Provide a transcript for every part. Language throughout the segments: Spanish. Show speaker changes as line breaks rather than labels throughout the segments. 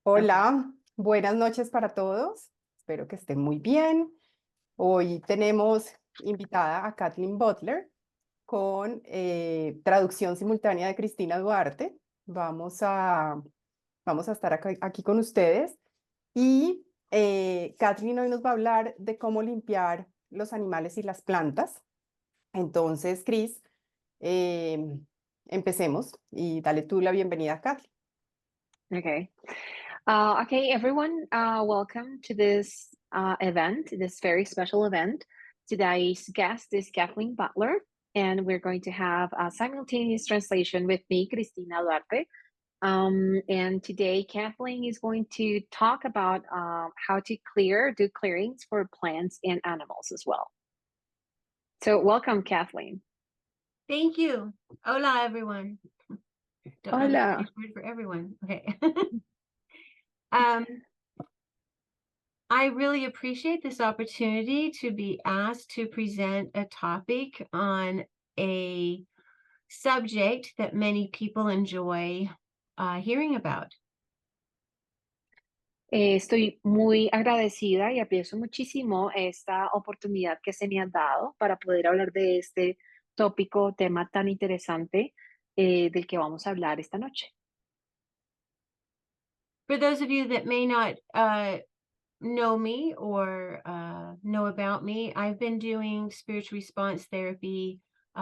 Okay.
Hola, buenas noches para todos. Espero que estén muy bien. Hoy tenemos invitada a Kathleen Butler con traducción simultánea de Cristina Duarte. Vamos a estar aquí con ustedes y Kathleen hoy nos va a hablar de cómo limpiar los animales y las plantas. Entonces, Cris, eh, empecemos y dale tú la bienvenida a Kathleen.
Okay. Okay, everyone, welcome to this event, this very special event. Today's guest is Kathleen Butler, and we're going to have a simultaneous translation with me, Cristina Duarte. And today, Kathleen is going to talk about how to do clearings for plants and animals as well. So, welcome, Kathleen.
Thank you. Hola, everyone. Don't know the
Hola.
Spanish word for everyone. Okay. um, I really appreciate this opportunity to be asked to present a topic on a subject that many people enjoy hearing about.
Estoy muy agradecida y aprecio muchísimo esta oportunidad que se me ha dado para poder hablar de este tópico, tema tan interesante del que vamos a hablar esta noche.
For those of you that may not know me or know about me, I've been doing spiritual response therapy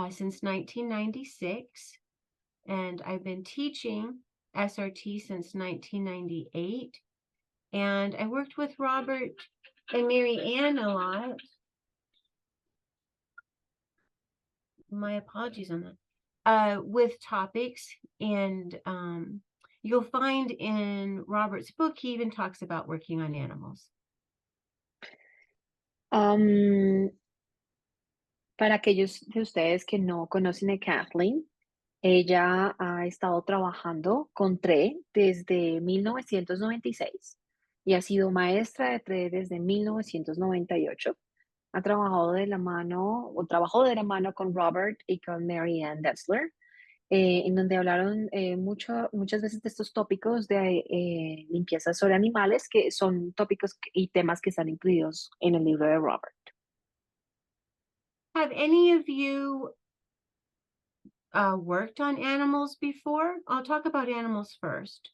since 1996, and I've been teaching SRT since 1998. And I worked with Robert and Mary Ann a lot. My apologies on that. With topics, and you'll find in Robert's book, he even talks about working on animals.
Am, para aquellos de ustedes que no conocen a Kathleen, ella ha estado trabajando con TRE desde 1996 y ha sido maestra de TRE desde 1998. Ha trabajado de la mano, o trabajó de la mano con Robert y con Mary Ann Detzler, en donde hablaron muchas veces de estos tópicos de limpieza sobre animales, que son tópicos y temas que están incluidos en el libro de Robert.
Have any of you worked on animals before? I'll talk about animals first.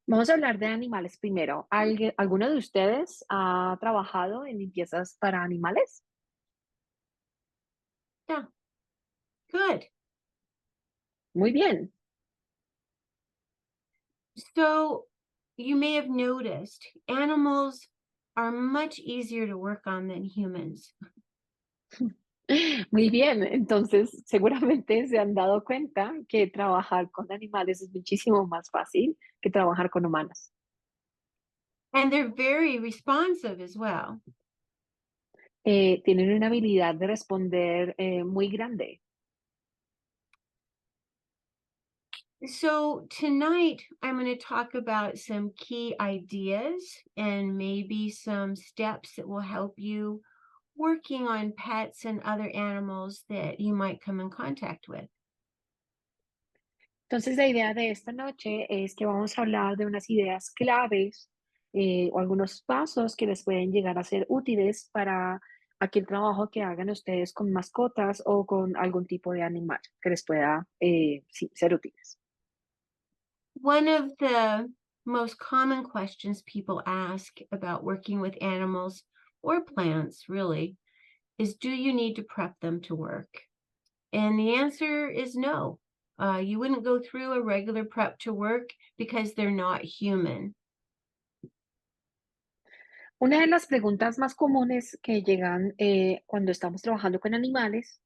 Vamos a hablar de animales primero. ¿Alguno de ustedes ha trabajado en limpiezas para animales?
Yeah, good.
Muy bien.
So you may have noticed animals are much easier to work on than humans.
Muy bien. Entonces, seguramente se han dado cuenta que trabajar con animales es muchísimo más fácil que trabajar con humanos.
And they're very responsive as well.
Tienen una habilidad de responder muy grande.
So tonight I'm going to talk about some key ideas and maybe some steps that will help you working on pets and other animals that you might come in contact with.
Entonces, la idea de esta noche es que vamos a hablar de unas ideas claves o algunos pasos que les pueden llegar a ser útiles para aquel trabajo que hagan ustedes con mascotas o con algún tipo de animal que les pueda sí, ser útiles.
One of the most common questions people ask about working with animals or plants, really, is do you need to prep them to work? And the answer is no. You wouldn't go through a regular prep to work because they're not human.
Una de las preguntas más comunes que llegan cuando estamos trabajando con animales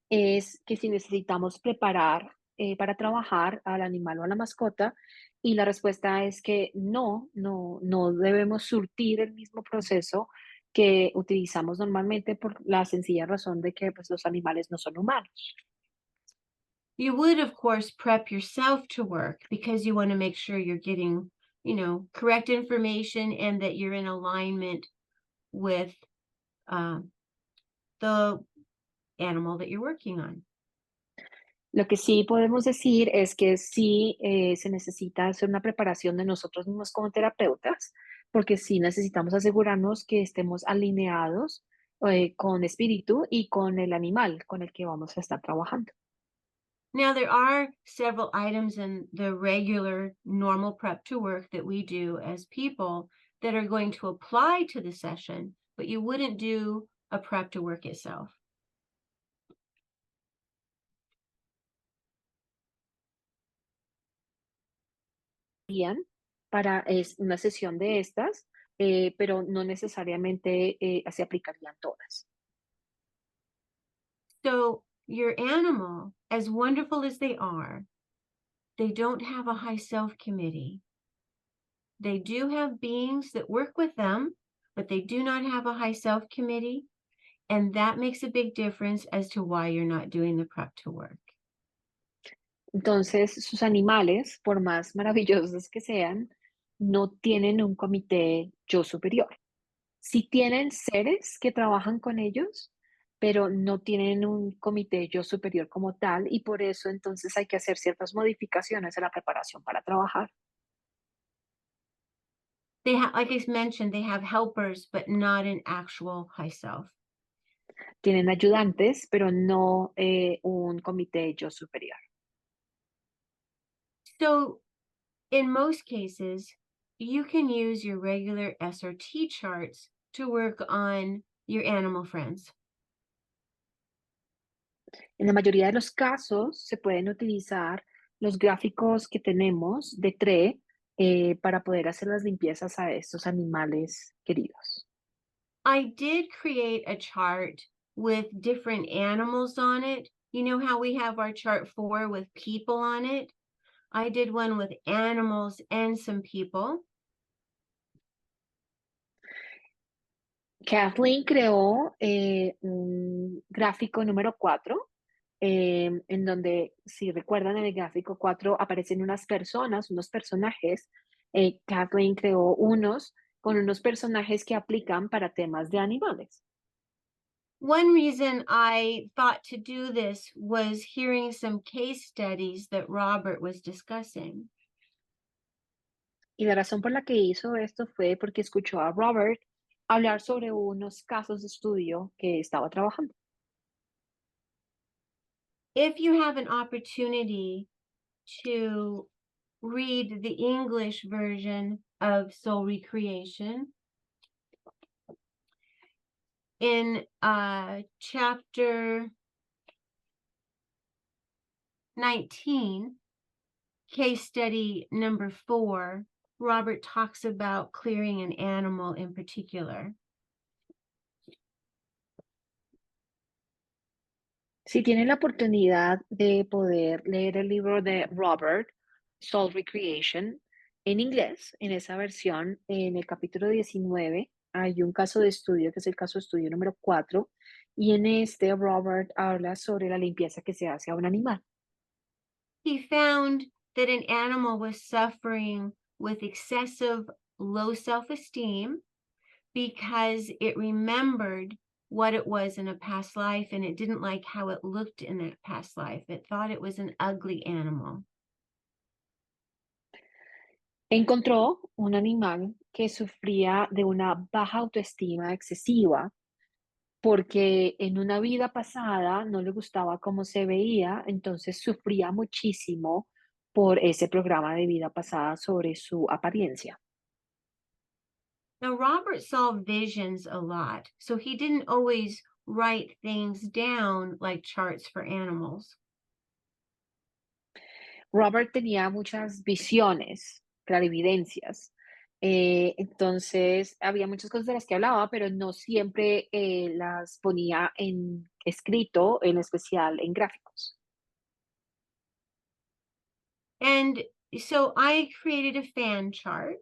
es que si necesitamos preparar para trabajar al animal o a la mascota, y la respuesta es que no debemos surtir el mismo proceso que utilizamos normalmente por la sencilla razón de que pues, los animales no son humanos.
You would, of course, prep yourself to work because you want to make sure you're getting, correct information and that you're in alignment with the animal that you're working on.
Lo que sí podemos decir es que sí se necesita hacer una preparación de nosotros mismos como terapeutas, porque sí necesitamos asegurarnos que estemos alineados con espíritu y con el animal con el que vamos a estar trabajando.
Now, there are several items in the regular normal prep to work that we do as people that are going to apply to the session, but you wouldn't do a prep to work itself.
Bien, para es una sesión de estas, pero no necesariamente se aplicarían todas.
So, your animal, as wonderful as they don't have a high self committee. They do have beings that work with them, but they do not have a high self committee. And that makes a big difference as to why you're not doing the prep to work.
Entonces, sus animales, por más maravillosos que sean, no tienen un comité yo superior. Sí tienen seres que trabajan con ellos, pero no tienen un comité yo superior como tal, y por eso entonces hay que hacer ciertas modificaciones en la preparación para trabajar.
They have, like I mentioned, they have helpers, but not an actual high self.
Tienen ayudantes, pero no un comité yo superior.
So, in most cases, you can use your regular SRT charts to work on your animal friends.
En la mayoría de los casos se pueden utilizar los gráficos que tenemos de TRE para poder hacer las limpiezas a estos animales queridos.
I did create a chart with different animals on it. You know how we have our chart 4 with people on it? I did one with animals and some people.
Kathleen creó un gráfico número 4, en donde, si recuerdan, en el gráfico 4 aparecen unas personas, unos personajes. Kathleen creó unos con unos personajes que aplican para temas de animales.
One reason I thought to do this was hearing some case studies that Robert was discussing.
Y la razón por la que hizo esto fue porque escuchó a Robert hablar sobre unos casos de estudio que estaba trabajando.
If you have an opportunity to read the English version of Soul Recreation, in chapter 19, case study number 4, Robert talks about clearing an animal in particular.
Si tienen la oportunidad de poder leer el libro de Robert, Soul Recreation, en inglés, en esa versión, en el capítulo 19, hay un caso de estudio que es el caso de estudio número 4, y en este Robert habla sobre la limpieza que se hace a un animal.
He found that an animal was suffering with excessive low self-esteem because it remembered what it was in a past life and it didn't like how it looked in that past life. It thought it was an ugly animal.
Encontró un animal que sufría de una baja autoestima excesiva porque en una vida pasada no le gustaba cómo se veía, entonces sufría muchísimo por ese programa de vida pasada sobre su apariencia.
Now, Robert saw visions a lot, so he didn't always write things down like charts for animals.
Robert tenía muchas visiones, clarividencias, entonces había muchas cosas de las que hablaba, pero no siempre las ponía en escrito, en especial en gráficos.
And so I created a fan chart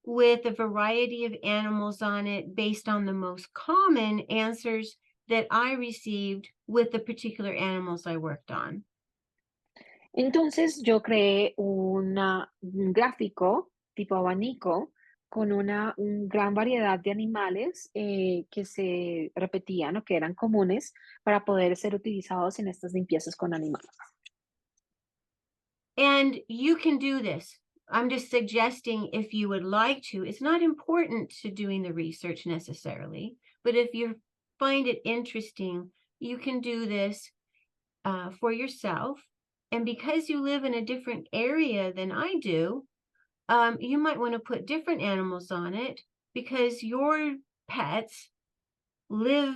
with a variety of animals on it based on the most common answers that I received with the particular animals I worked on.
Entonces yo creé un gráfico tipo abanico con una gran variedad de animales que se repetían o que eran comunes para poder ser utilizados en estas limpiezas con animales.
And you can do this. I'm just suggesting if you would like to. It's not important to doing the research necessarily, but if you find it interesting, you can do this for yourself. And because you live in a different area than I do, you might want to put different animals on it because your pets live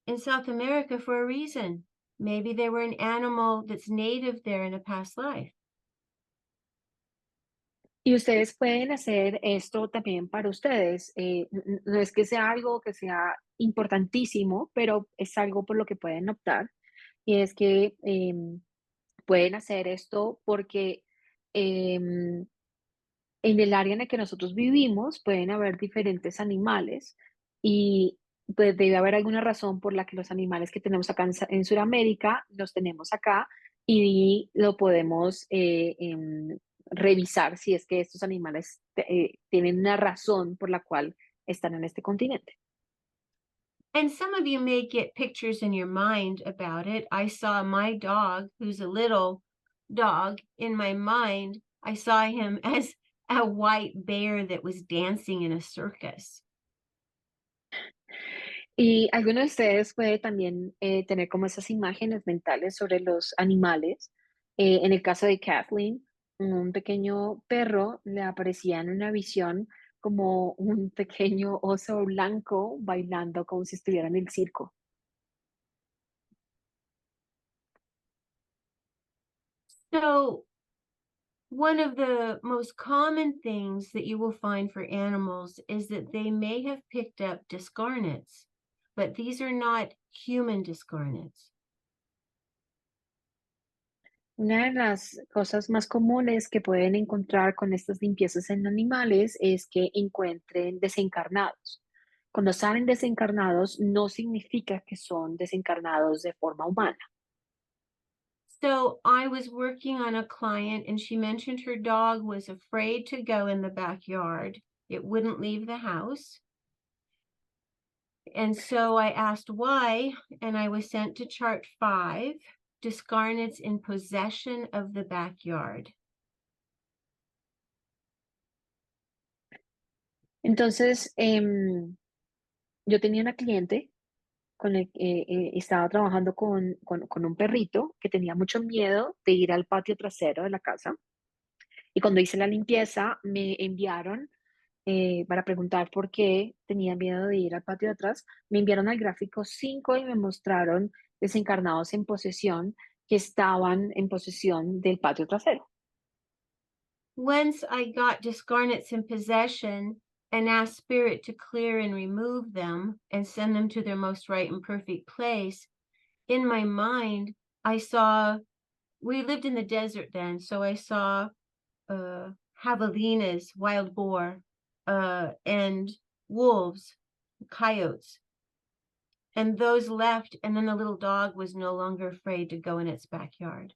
in South America for a reason. Maybe they were an animal that's native there in a past life.
Y ustedes pueden hacer esto también para ustedes. No es que sea algo que sea importantísimo, pero es algo por lo que pueden optar. Y es que pueden hacer esto porque em, en el área en la que nosotros vivimos pueden haber diferentes animales y pues debe haber alguna razón por la que los animales que tenemos acá en Sudamérica los tenemos acá y lo podemos revisar si es que estos animales tienen una razón por la cual están en este continente.
And some of you may get pictures in your mind about it. I saw my dog, who's a little dog, in my mind. I saw him as a white bear that was dancing in a circus.
Y alguno de ustedes puede también tener como esas imágenes mentales sobre los animales. En el caso de Kathleen, un pequeño perro le aparecía en una visión como un pequeño oso blanco bailando como si estuviera en el circo.
So, one of the most common things that you will find for animals is that they may have picked up discarnates, but these are not human discarnates.
Una de las cosas más comunes que pueden encontrar con estas limpiezas en animales es que encuentren desencarnados. Cuando salen desencarnados, no significa que son desencarnados de forma humana.
So I was working on a client and she mentioned her dog was afraid to go in the backyard. It wouldn't leave the house. And so I asked why, and I was sent to chart 5, discarnates in possession of the backyard.
Entonces, yo tenía una cliente con el que estaba trabajando con un perrito que tenía mucho miedo de ir al patio trasero de la casa. Y cuando hice la limpieza, me enviaron para preguntar por qué tenía miedo de ir al patio de atrás. Me enviaron al gráfico 5 y me mostraron desencarnados en posesión que estaban en posesión del patio trasero.
Once I got discarnates in possession and asked spirit to clear and remove them and send them to their most right and perfect place, in my mind, I saw, we lived in the desert then, so I saw javelinas, wild boar, and wolves, coyotes. And those left, and then the little dog was no longer afraid to go in its backyard.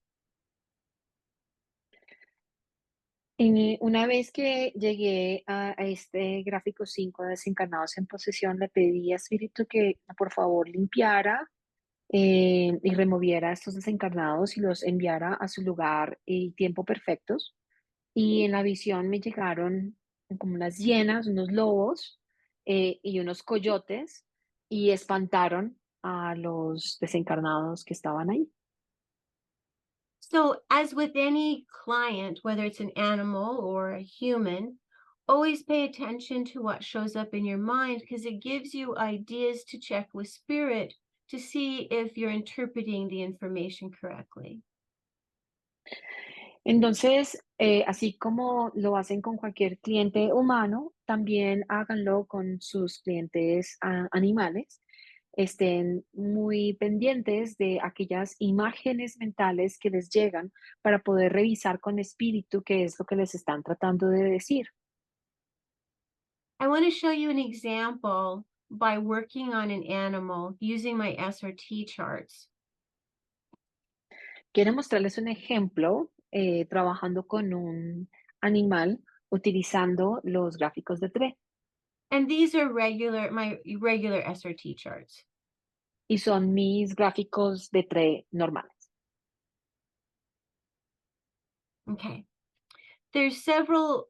Una vez que llegué a este gráfico 5 de desencarnados en posesión, le pedí a Espíritu que por favor limpiara y removiera a estos desencarnados y los enviara a su lugar y tiempo perfectos. Y en la visión me llegaron como unas hienas, unos lobos y unos coyotes y espantaron a los desencarnados que estaban ahí.
So, as with any client, whether it's an animal or a human, always pay attention to what shows up in your mind because it gives you ideas to check with spirit to see if you're interpreting the information correctly.
Entonces, así como lo hacen con cualquier cliente humano, también háganlo con sus clientes animales. Estén muy pendientes de aquellas imágenes mentales que les llegan para poder revisar con espíritu qué es lo que les están tratando de decir.
I want to show you an example by working on an animal using my SRT charts.
Quiero mostrarles un ejemplo trabajando con un animal utilizando los gráficos de TRE
And these are my regular SRT charts.
y son mis gráficos de TRE normales.
Okay. There's several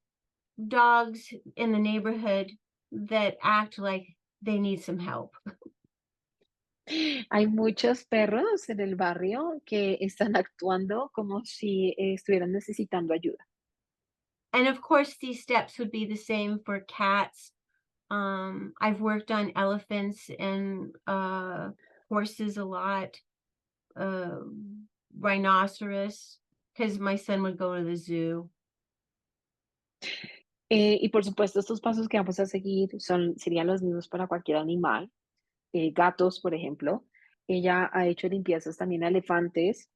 dogs in the neighborhood that act like they need some help.
Hay muchos perros en el barrio que están actuando como si estuvieran necesitando ayuda.
And of course, these steps would be the same for cats. I've worked on elephants and horses a lot, rhinoceros, because my son would go to the zoo.
Y por supuesto, estos pasos que vamos a seguir serían los mismos para cualquier animal. Gatos, por ejemplo. Ella ha hecho limpiezas también a elefantes,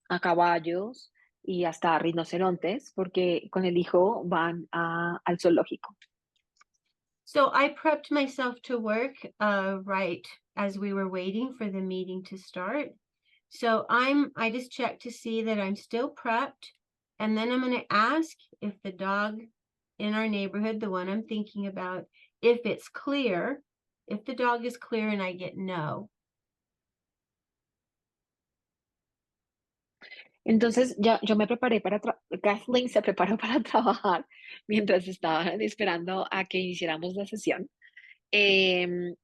a caballos y hasta a rinocerontes, porque con el hijo van al zoológico.
So I prepped myself to work right as we were waiting for the meeting to start. So I just checked to see that I'm still prepped, and then I'm going to ask if the dog in our neighborhood, the one I'm thinking about, if it's clear, if the dog is clear and I get no.
Entonces, ya yo me preparé Kathleen se preparó para trabajar mientras estaban esperando a que iniciáramos la sesión. Em,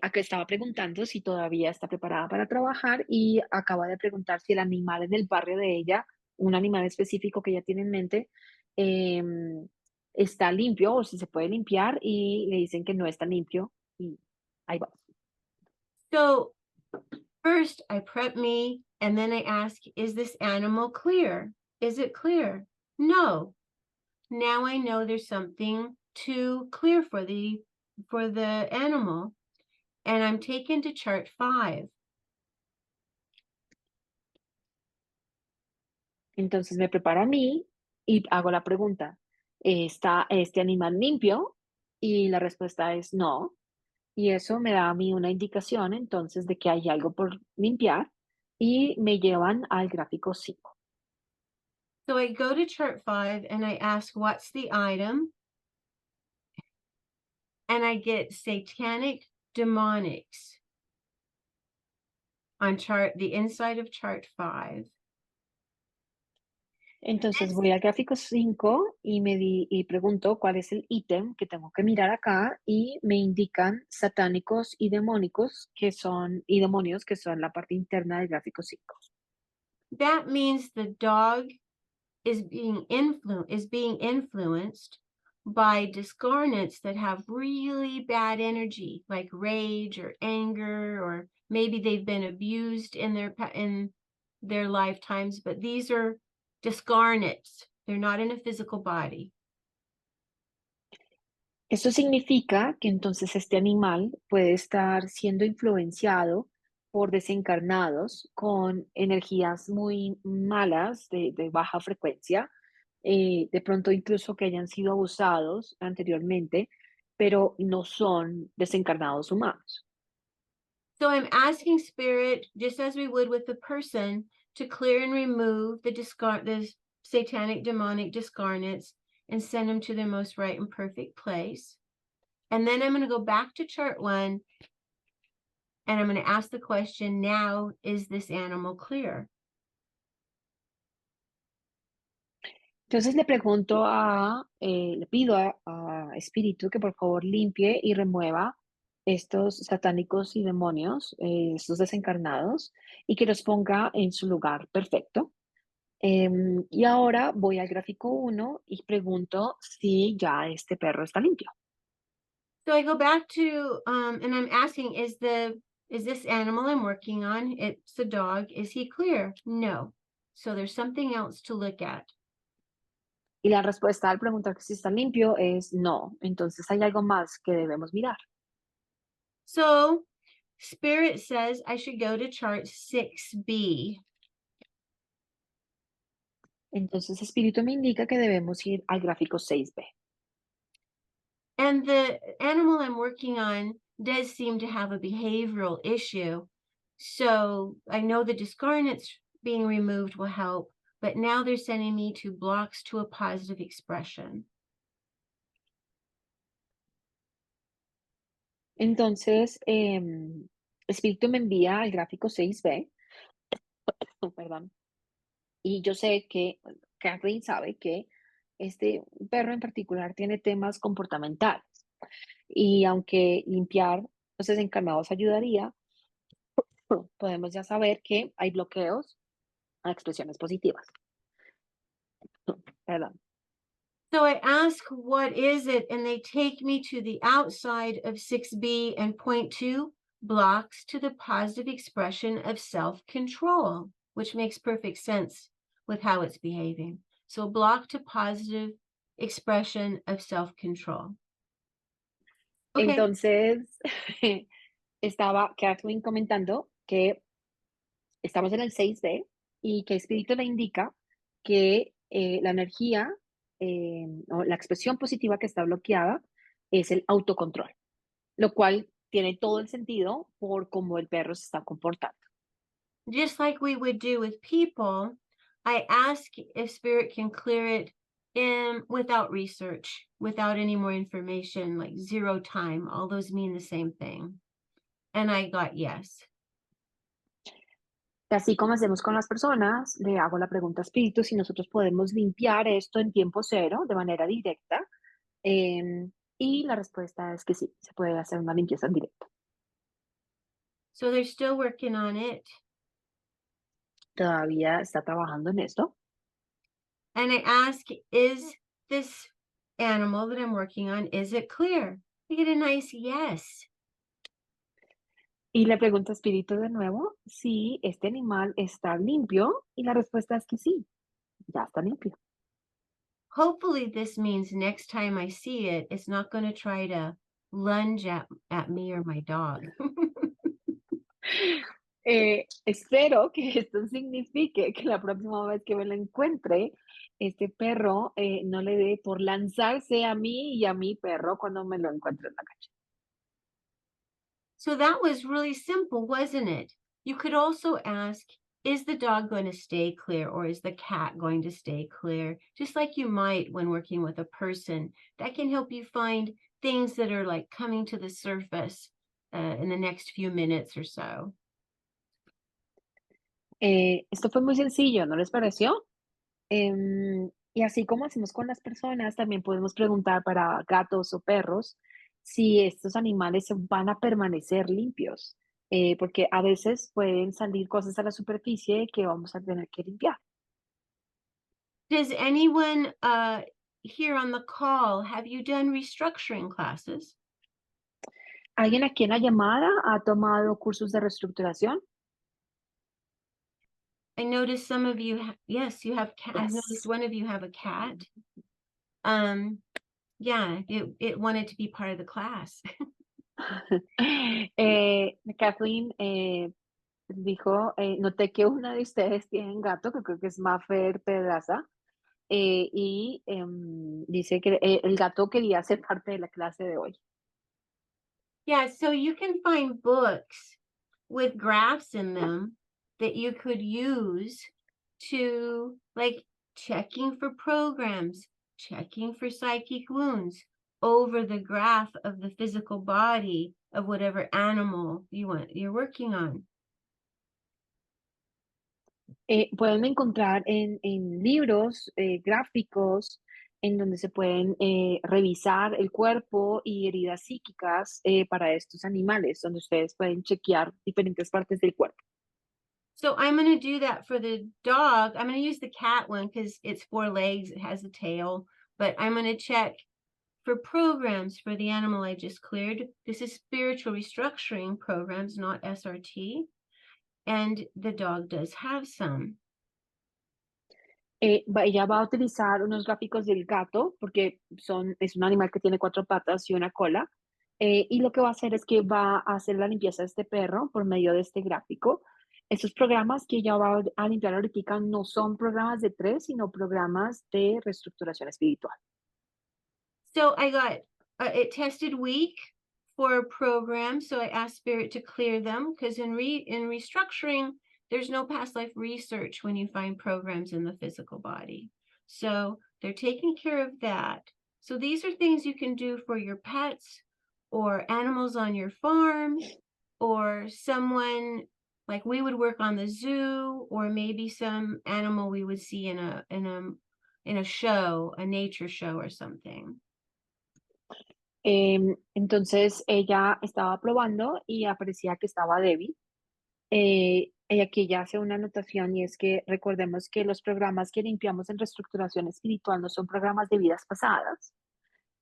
a que estaba preguntando si todavía está preparada para trabajar y acaba de preguntar si el animal en el barrio de ella, un animal específico que ella tiene en mente, está limpio o si se puede limpiar y le dicen que no está limpio y ahí va.
So first I prep me and then I ask, is this animal clear? Is it clear? No. Now I know there's something too clear for the animal, and I'm taken to chart 5.
Entonces me preparo a mí y hago la pregunta, ¿está este animal limpio? Y la respuesta es no. Y eso me da a mí una indicación entonces de que hay algo por limpiar y me llevan al gráfico 5.
So I go to chart 5 and I ask, what's the item? And I get satanic demonics on the inside of chart 5.
Entonces voy al gráfico 5 y pregunto cuál es el ítem que tengo que mirar acá y me indican satánicos y demónicos y demonios que son la parte interna del gráfico 5.
That means the dog is being influenced by discarnates that have really bad energy, like rage or anger, or maybe they've been abused in their lifetimes, but these are discarnates. They're not in a physical body.
Esto significa que entonces este animal puede estar siendo influenciado por desencarnados con energías muy malas, de baja frecuencia, de pronto incluso que hayan sido abusados anteriormente, pero no son desencarnados humanos.
So I'm asking spirit, just as we would with the person, to clear and remove the satanic demonic discarnates and send them to their most right and perfect place. And then I'm going to go back to chart 1 and I'm going to ask the question, now, is this animal clear?
Entonces le pido a Espíritu que por favor limpie y remueva estos satánicos y demonios, estos desencarnados, y que los ponga en su lugar perfecto. Y ahora voy al gráfico 1 y pregunto si ya este perro está limpio.
So I go back to, and I'm asking, is this animal I'm working on, it's a dog, is he clear? No. So there's something else to look at.
Y la respuesta al preguntar que si está limpio es no. Entonces hay algo más que debemos mirar.
So Spirit says I should go to chart 6B.
Entonces Espíritu me indica que debemos ir al gráfico 6B.
And the animal I'm working on does seem to have a behavioral issue. So I know the discarnates being removed will help, but now they're sending me to blocks to a positive expression.
Entonces, Espíritu me envía al gráfico 6B, perdón, Y yo sé que Kathleen sabe que este perro en particular tiene temas comportamentales. Y aunque limpiar los desencarnados ayudaría, podemos ya saber que hay bloqueos a expresiones positivas. Perdón.
So I ask, what is it? And they take me to the outside of 6B and point to blocks to the positive expression of self-control, which makes perfect sense with how it's behaving. So block to positive expression of self-control. Okay.
Entonces, estaba Kathleen comentando que estamos en el 6D y que Espíritu le indica que la energía o la expresión positiva que está bloqueada es el autocontrol, lo cual tiene todo el sentido por cómo el perro se está comportando.
Just like we would do with people, I ask if spirit can clear it without research, without any more information, like 0 time. All those mean the same thing. And I got yes.
Y así como hacemos con las personas, le hago la pregunta a Espíritu si nosotros podemos limpiar esto en tiempo cero de manera directa. Y la respuesta es que sí, se puede hacer una limpieza en directo.
So they're still working on it.
Todavía está trabajando en esto.
And I ask, is this animal that I'm working on, is it clear? I get a nice yes.
Y le pregunto a Espíritu de nuevo si este animal está limpio y la respuesta es que sí, ya está limpio.
Hopefully this means next time I see it, it's not going to try to lunge at me or my dog.
Espero que esto signifique que la próxima vez que me lo encuentre, este perro no le dé por lanzarse a mí y a mi perro cuando me lo encuentre en la calle.
So that was really simple, wasn't it? You could also ask, is the dog going to stay clear or is the cat going to stay clear? Just like you might when working with a person. That can help you find things that are like coming to the surface in the next few minutes or so.
Esto fue muy sencillo, ¿no les pareció? Y así como hacemos con las personas, también podemos preguntar para gatos o perros si estos animales van a permanecer limpios, porque a veces pueden salir cosas a la superficie que vamos a tener que limpiar.
Does anyone here on the call, have you done restructuring classes?
¿Alguien aquí en la llamada ha tomado cursos de reestructuración?
I noticed some of you, yes, you have cat. I noticed
Yes.
one of you have a cat. Yeah, it wanted to be part of the class.
Kathleen dijo, noté que una de ustedes tiene un gato, que creo que es Maffer Pedraza, y dice que el gato quería ser parte de la clase de hoy.
Yeah, so you can find books with graphs in them that you could use to, like, checking for programs, checking for psychic wounds over the graph of the physical body of whatever animal you're working on.
Pueden encontrar en libros gráficos en donde se pueden revisar el cuerpo y heridas psíquicas para estos animales, donde ustedes pueden chequear diferentes partes del cuerpo.
So I'm going to do that for the dog. I'm going to use the cat one because it's 4 legs, it has a tail, but I'm going to check for programs for the animal I just cleared. This is spiritual restructuring programs, not SRT. And the dog does have some.
Ella va a utilizar unos gráficos del gato, porque es un animal que tiene 4 patas y una cola, y lo que va a hacer es que va a hacer la limpieza de este perro por medio de este gráfico. Estos programas que ella va a limpiar ahorita no son programas de TRE, sino programas de reestructuración espiritual.
So I got, it tested weak for a program, so I asked Spirit to clear them, because in restructuring, there's no past life research when you find programs in the physical body. So they're taking care of that. So these are things you can do for your pets or animals on your farm or someone Like we would work on the zoo, or maybe some animal we would see in a show, a nature show or something.
Entonces ella estaba probando y aparecía que estaba débil. Y aquí ella hace una anotación y es que recordemos que los programas que limpiamos en reestructuración espiritual no son programas de vidas pasadas.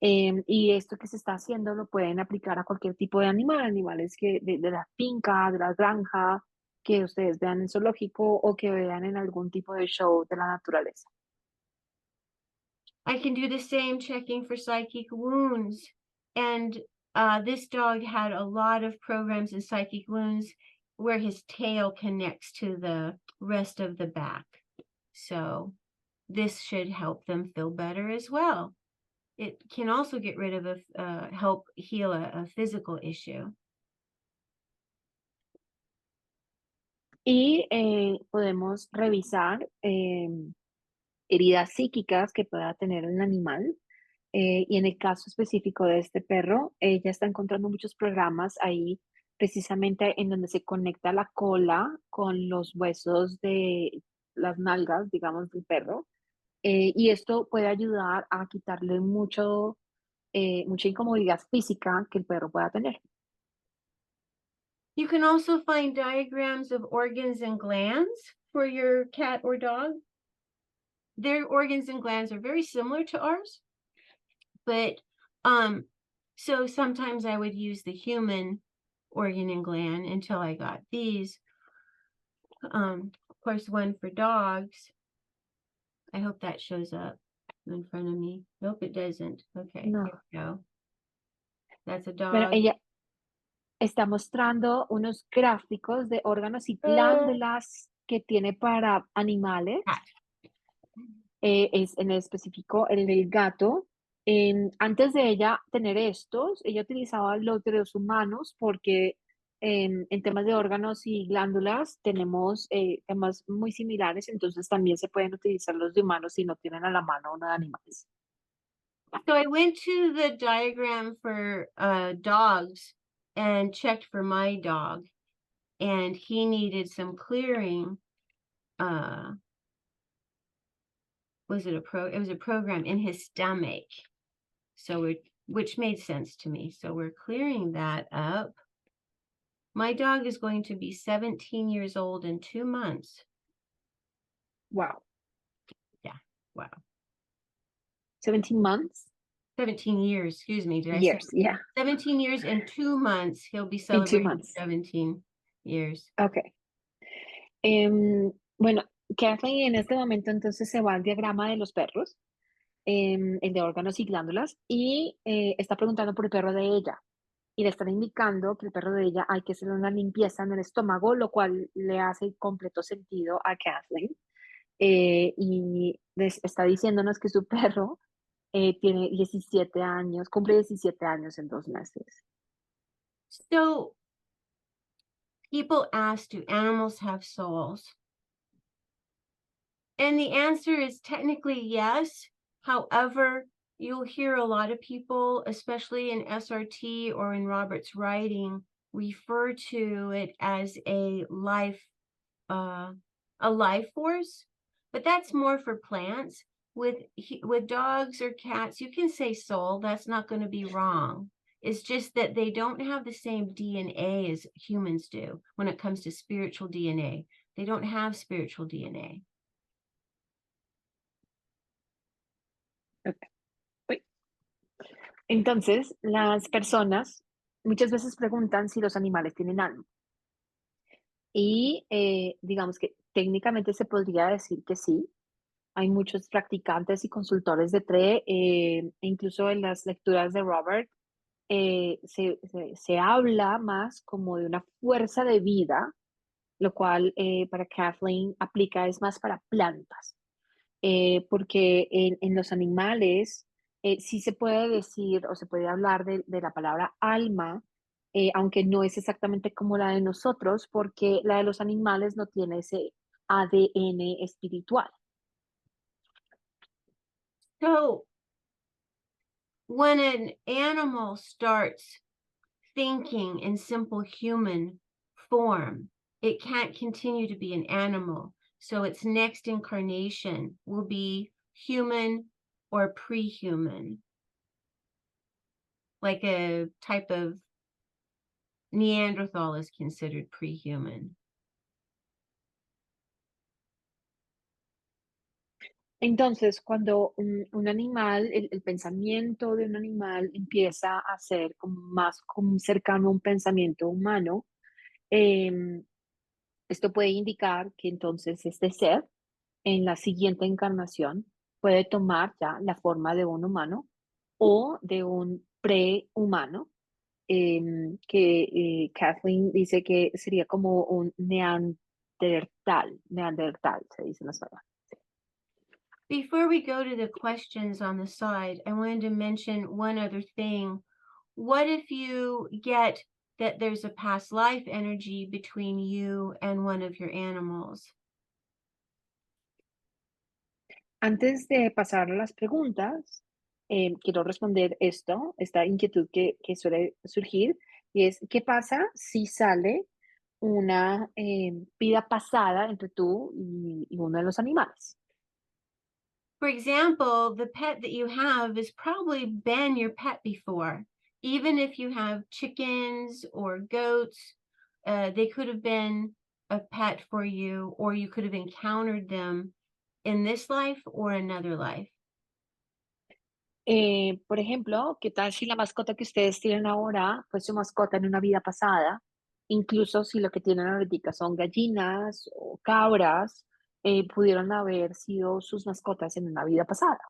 Y esto que se está haciendo lo pueden aplicar a cualquier tipo de animal, animales que de la finca, de la granja, que ustedes vean en zoológico o que vean en algún tipo de show de la naturaleza.
I can do the same checking for psychic wounds. And this dog had a lot of programs in psychic wounds where his tail connects to the rest of the back. So this should help them feel better as well. It can also get rid of help heal a physical issue.
Y podemos revisar heridas psíquicas que pueda tener un animal. Y en el caso específico de este perro, ella está encontrando muchos programas ahí precisamente en donde se conecta la cola con los huesos de las nalgas, digamos, del perro. Y esto puede ayudar a quitarle mucha incomodidad física que el perro pueda tener.
You can also find diagrams of organs and glands for your cat or dog. Their organs and glands are very similar to ours, but so sometimes I would use the human organ and gland until I got these. Of course, one for dogs. I hope that shows up in front of me. Nope, it doesn't. Okay,
No.
here we go. That's a
Bueno,
dog.
ella está mostrando unos gráficos de órganos y
Uh,
glándulas que tiene para animales.
cat.
Es en específico el del gato. Antes de ella tener estos, ella utilizaba los de los humanos porque en temas de órganos y glándulas tenemos temas muy similares, entonces también se pueden utilizar los de humanos si no tienen a la mano uno de animales.
So I went to the diagram for dogs and checked for my dog, and he needed some clearing. It was a program in his stomach. So which made sense to me. So we're clearing that up. My dog is going to be 17 years old in 2 months.
Wow.
Yeah, wow.
17 months?
17 years, excuse me. Did I say
Years, yeah.
17 years and 2 months? He'll be
In 2
celebrating
months.
17 years.
Ok. Bueno, Kathleen en este momento entonces se va al diagrama de los perros, el de órganos y glándulas, y está preguntando por el perro de ella. Y le están indicando que el perro de ella hay que hacer una limpieza en el estómago, lo cual le hace completo sentido a Kathleen. Y les está diciéndonos que su perro tiene 17 años, cumple 17 años en 2 meses.
So people ask, do animals have souls? And the answer is technically yes. However, you'll hear a lot of people, especially in SRT or in Robert's writing, refer to it as a life force, but that's more for plants. With dogs or cats, you can say soul. That's not going to be wrong. It's just that they don't have the same DNA as humans do when it comes to spiritual DNA. They don't have spiritual DNA.
Uy. Entonces, las personas muchas veces preguntan si los animales tienen alma. Y digamos que técnicamente se podría decir que sí. Hay muchos practicantes y consultores de TRE, e incluso en las lecturas de Robert, se habla más como de una fuerza de vida, lo cual para Kathleen aplica es más para plantas, porque en los animales sí se puede decir o se puede hablar de la palabra alma, aunque no es exactamente como la de nosotros, porque la de los animales no tiene ese ADN espiritual.
So when an animal starts thinking in simple human form, it can't continue to be an animal. So its next incarnation will be human or pre-human, like a type of Neanderthal is considered pre-human.
Entonces, cuando un animal, el pensamiento de un animal empieza a ser como más como cercano a un pensamiento humano, em, esto puede indicar que entonces este ser en la siguiente encarnación puede tomar ya la forma de un humano o de un prehumano, que Kathleen dice que sería como un neandertal se dice en español.
Before we go to the questions on the side, I wanted to mention one other thing. What if you get that there's a past life energy between you and one of your animals?
Antes de pasar a las preguntas, quiero responder esta inquietud que suele surgir, y es, ¿qué pasa si sale una vida pasada entre tú y uno de los animales?
For example, the pet that you have has probably been your pet before. Even if you have chickens or goats, they could have been a pet for you, or you could have encountered them in this life or another life.
Por ejemplo, ¿qué tal si la mascota que ustedes tienen ahora fue su mascota en una vida pasada? Incluso si lo que tienen ahorita son gallinas o cabras, pudieron haber sido sus mascotas en una vida pasada.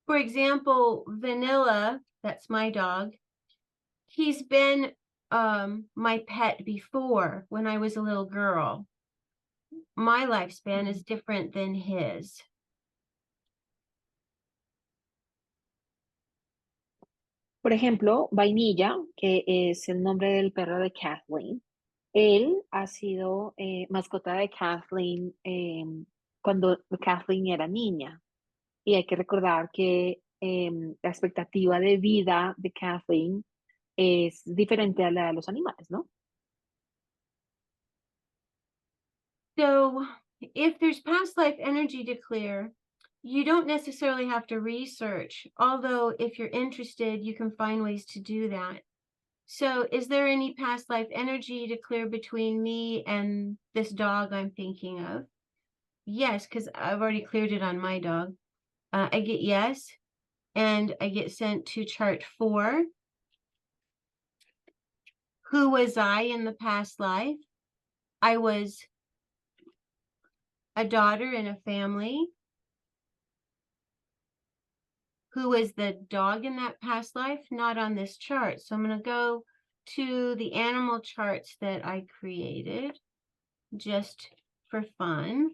For example, Vanilla, that's my dog, he's been my pet before when I was a little girl. My lifespan is different than his.
Por ejemplo, Vainilla, que es el nombre del perro de Kathleen, él ha sido mascota de Kathleen cuando Kathleen era niña. Y hay que recordar que la expectativa de vida de Kathleen es diferente a la de los animales, ¿no?
So if there's past life energy to clear, you don't necessarily have to research, although if you're interested, you can find ways to do that. So is there any past life energy to clear between me and this dog I'm thinking of? Yes, because I've already cleared it on my dog. I get yes, and I get sent to chart 4. Who was I in the past life? I was a daughter in a family. Who is the dog in that past life? Not on this chart. So I'm going to go to the animal charts that I created just for fun.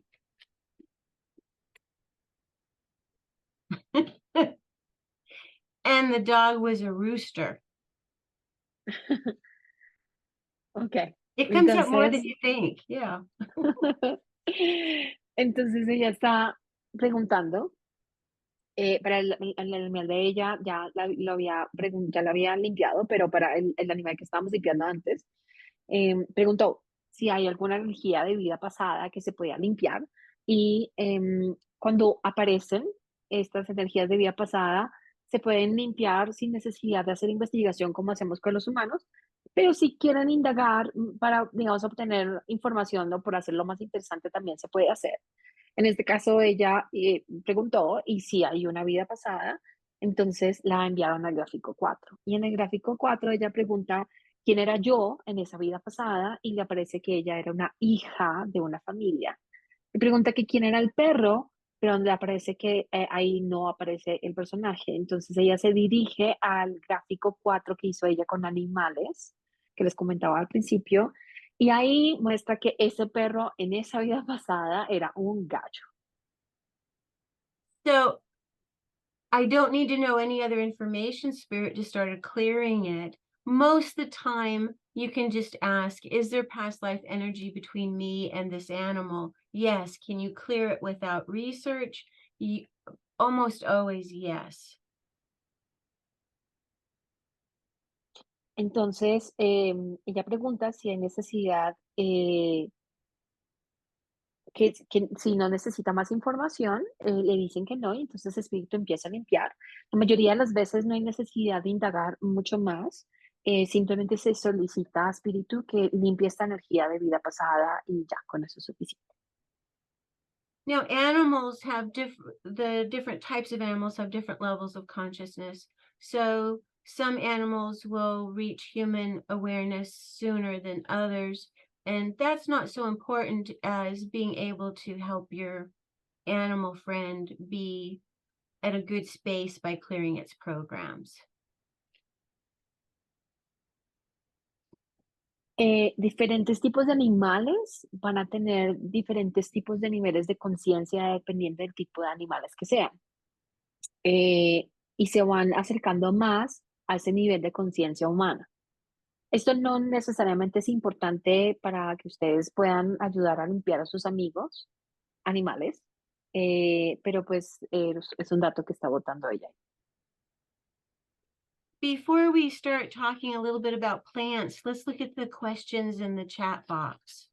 And the dog was a rooster.
Ok.
It comes up more than
Entonces,
you think. Yeah.
entonces ella está preguntando, para el animal de ella ya lo había limpiado, pero para el animal que estábamos limpiando antes, preguntó si hay alguna energía de vida pasada que se pueda limpiar, y cuando aparecen estas energías de vida pasada, se pueden limpiar sin necesidad de hacer investigación como hacemos con los humanos, pero si quieren indagar para, digamos, obtener información, ¿no? Por hacerlo más interesante, también se puede hacer. En este caso, ella preguntó y si hay una vida pasada, entonces la enviaron al gráfico 4. Y en el gráfico 4 ella pregunta quién era yo en esa vida pasada, y le aparece que ella era una hija de una familia. Y pregunta que quién era el perro, pero donde aparece que ahí no aparece el personaje. Entonces ella se dirige al gráfico 4 que hizo ella con animales, que les comentaba al principio, y ahí muestra que ese perro en esa vida pasada era un gallo.
So I don't need to know any other information, Spirit just started clearing it. Most of the time, you can just ask, is there past life energy between me and this animal? Yes. Can you clear it without research? Almost always yes.
Entonces, ella pregunta si hay necesidad, que si no necesita más información, le dicen que no, y entonces el espíritu empieza a limpiar. La mayoría de las veces no hay necesidad de indagar mucho más, simplemente se solicita a espíritu que limpie esta energía de vida pasada y ya, con eso es suficiente.
Now, animals have the different types of animals have different levels of consciousness. So some animals will reach human awareness sooner than others. And that's not so important as being able to help your animal friend be at a good space by clearing its programs.
Diferentes tipos de animales van a tener diferentes tipos de niveles de conciencia dependiendo del tipo de animales que sean. Y se van acercando más a ese nivel de conciencia humana. Esto no necesariamente es importante para que ustedes puedan ayudar a limpiar a sus amigos animales, pero pues es un dato que está botando ella.
Before we start talking a little bit about plants, let's look at the questions in the chat box.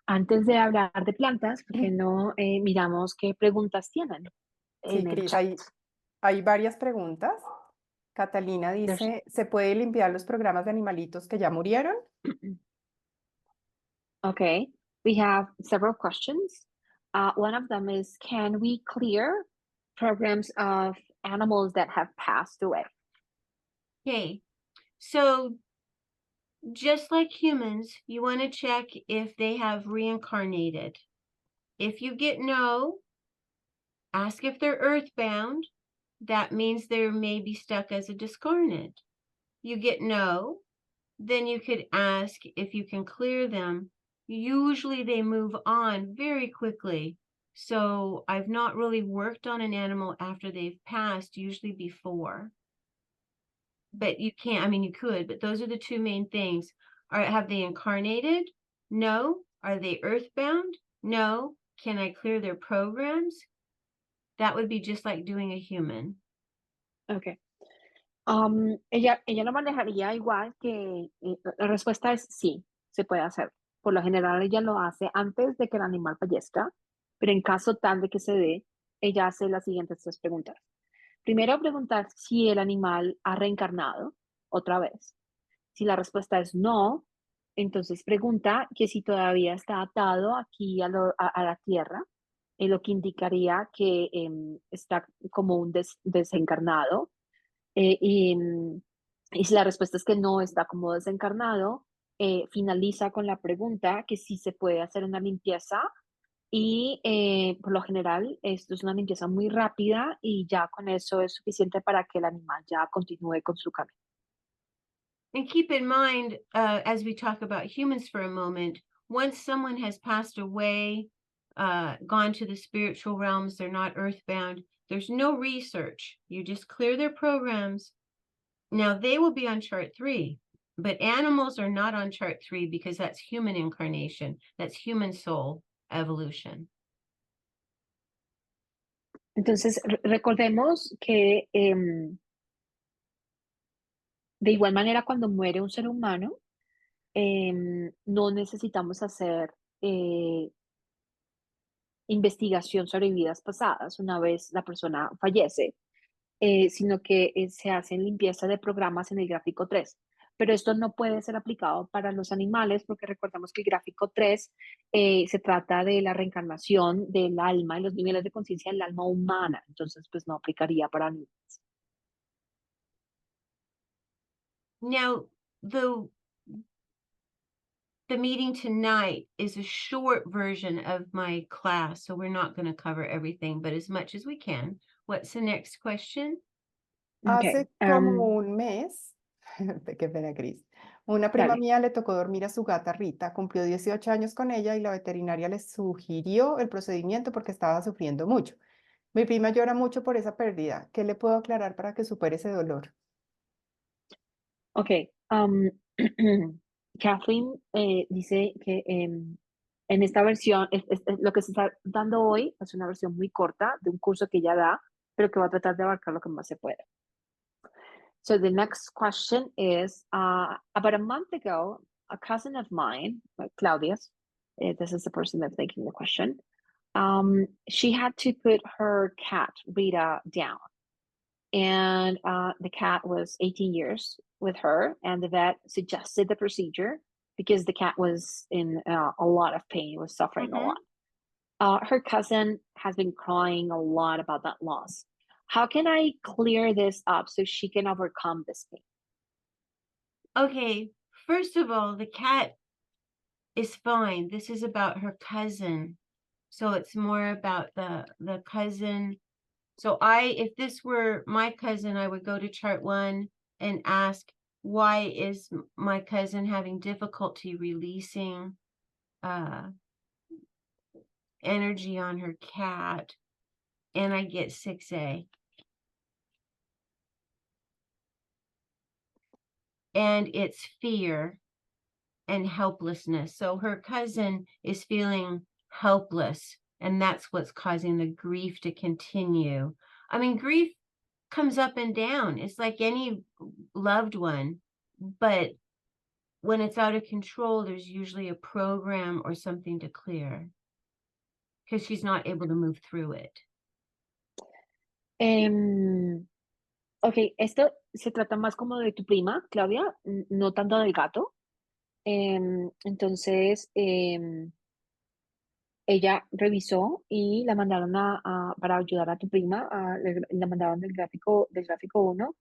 Antes de hablar de plantas, ¿por qué no miramos qué preguntas tienen
Sí,
en el
Cris,
chat?
hay varias preguntas. Catalina
There's-
dice, ¿se puede limpiar los programas de animalitos que ya murieron?
Okay, we have several questions. One of them is, can we clear programs of animals that have passed away?
Okay, so just like humans, you want to check if they have reincarnated. If you get no, ask if they're earthbound. That means they may be stuck as a discarnate. You get no, then you could ask if you can clear them. Usually they move on very quickly. So I've not really worked on an animal after they've passed, usually before. But you can't, I mean, you could, but those are the two main things. Have they incarnated? No. Are they earthbound? No. Can I clear their programs? That would be just like doing a human.
Okay. Ella lo manejaría igual que la respuesta es sí, se puede hacer. Por lo general ella lo hace antes de que el animal fallezca, pero en caso tal de que se dé, ella hace las siguientes tres preguntas. Primero, preguntar si el animal ha reencarnado otra vez. Si la respuesta es no, entonces pregunta que si todavía está atado aquí a la tierra, lo que indicaría que está como un desencarnado. Y si la respuesta es que no está como desencarnado, finaliza con la pregunta que si se puede hacer una limpieza y por lo general esto es una limpieza muy rápida y ya con eso es suficiente para que el animal ya continúe con su camino.
And keep in mind, as we talk about humans for a moment, once someone has passed away, gone to the spiritual realms, they're not earthbound, there's no research. You just clear their programs. Now they will be on chart 3, but animals are not on chart 3 because that's human incarnation, that's human soul evolution.
Entonces, recordemos que de igual manera cuando muere un ser humano, no necesitamos hacer investigación sobre vidas pasadas una vez la persona fallece, sino que se hacen limpieza de programas en el gráfico 3. Pero esto no puede ser aplicado para los animales porque recordemos que el gráfico 3 se trata de la reencarnación del alma y los niveles de conciencia del alma humana. Entonces, pues no aplicaría para animales.
Now, the meeting tonight is a short version of my class, so we're not going to cover everything, but as much as we can. What's the next question?
Okay.
Hace como un mes, qué pena, Cris, una prima
Dale.
mía le tocó dormir a su gata Rita, cumplió 18 años con ella y la veterinaria le sugirió el procedimiento porque estaba sufriendo mucho. Mi prima llora mucho por esa pérdida. ¿Qué le puedo aclarar para que supere ese dolor?
Ok. Kathleen dice que en esta versión, lo que se está dando hoy es una versión muy corta de un curso que ella da, pero que va a tratar de abarcar lo que más se pueda. So the next question is, about a month ago, a cousin of mine, Claudia's, this is the person that's making the question, she had to put her cat, Rita, down. And the cat was 18 years with her, and the vet suggested the procedure because the cat was in a lot of pain, was suffering a lot. Her cousin has been crying a lot about that loss. How can I clear this up so she can overcome this pain?
Okay, first of all, the cat is fine. This is about her cousin. So it's more about the cousin. So if this were my cousin, I would go to chart 1 and ask, why is my cousin having difficulty releasing energy on her cat? And I get 6A. And it's fear and helplessness. So her cousin is feeling helpless, and that's what's causing the grief to continue. I mean, grief comes up and down. It's like any loved one, but when it's out of control, there's usually a program or something to clear because she's not able to move through it.
Ok, esto se trata más como de tu prima, Claudia, no tanto del gato. Entonces, ella revisó y la mandaron para ayudar a tu prima, la mandaron del gráfico 1,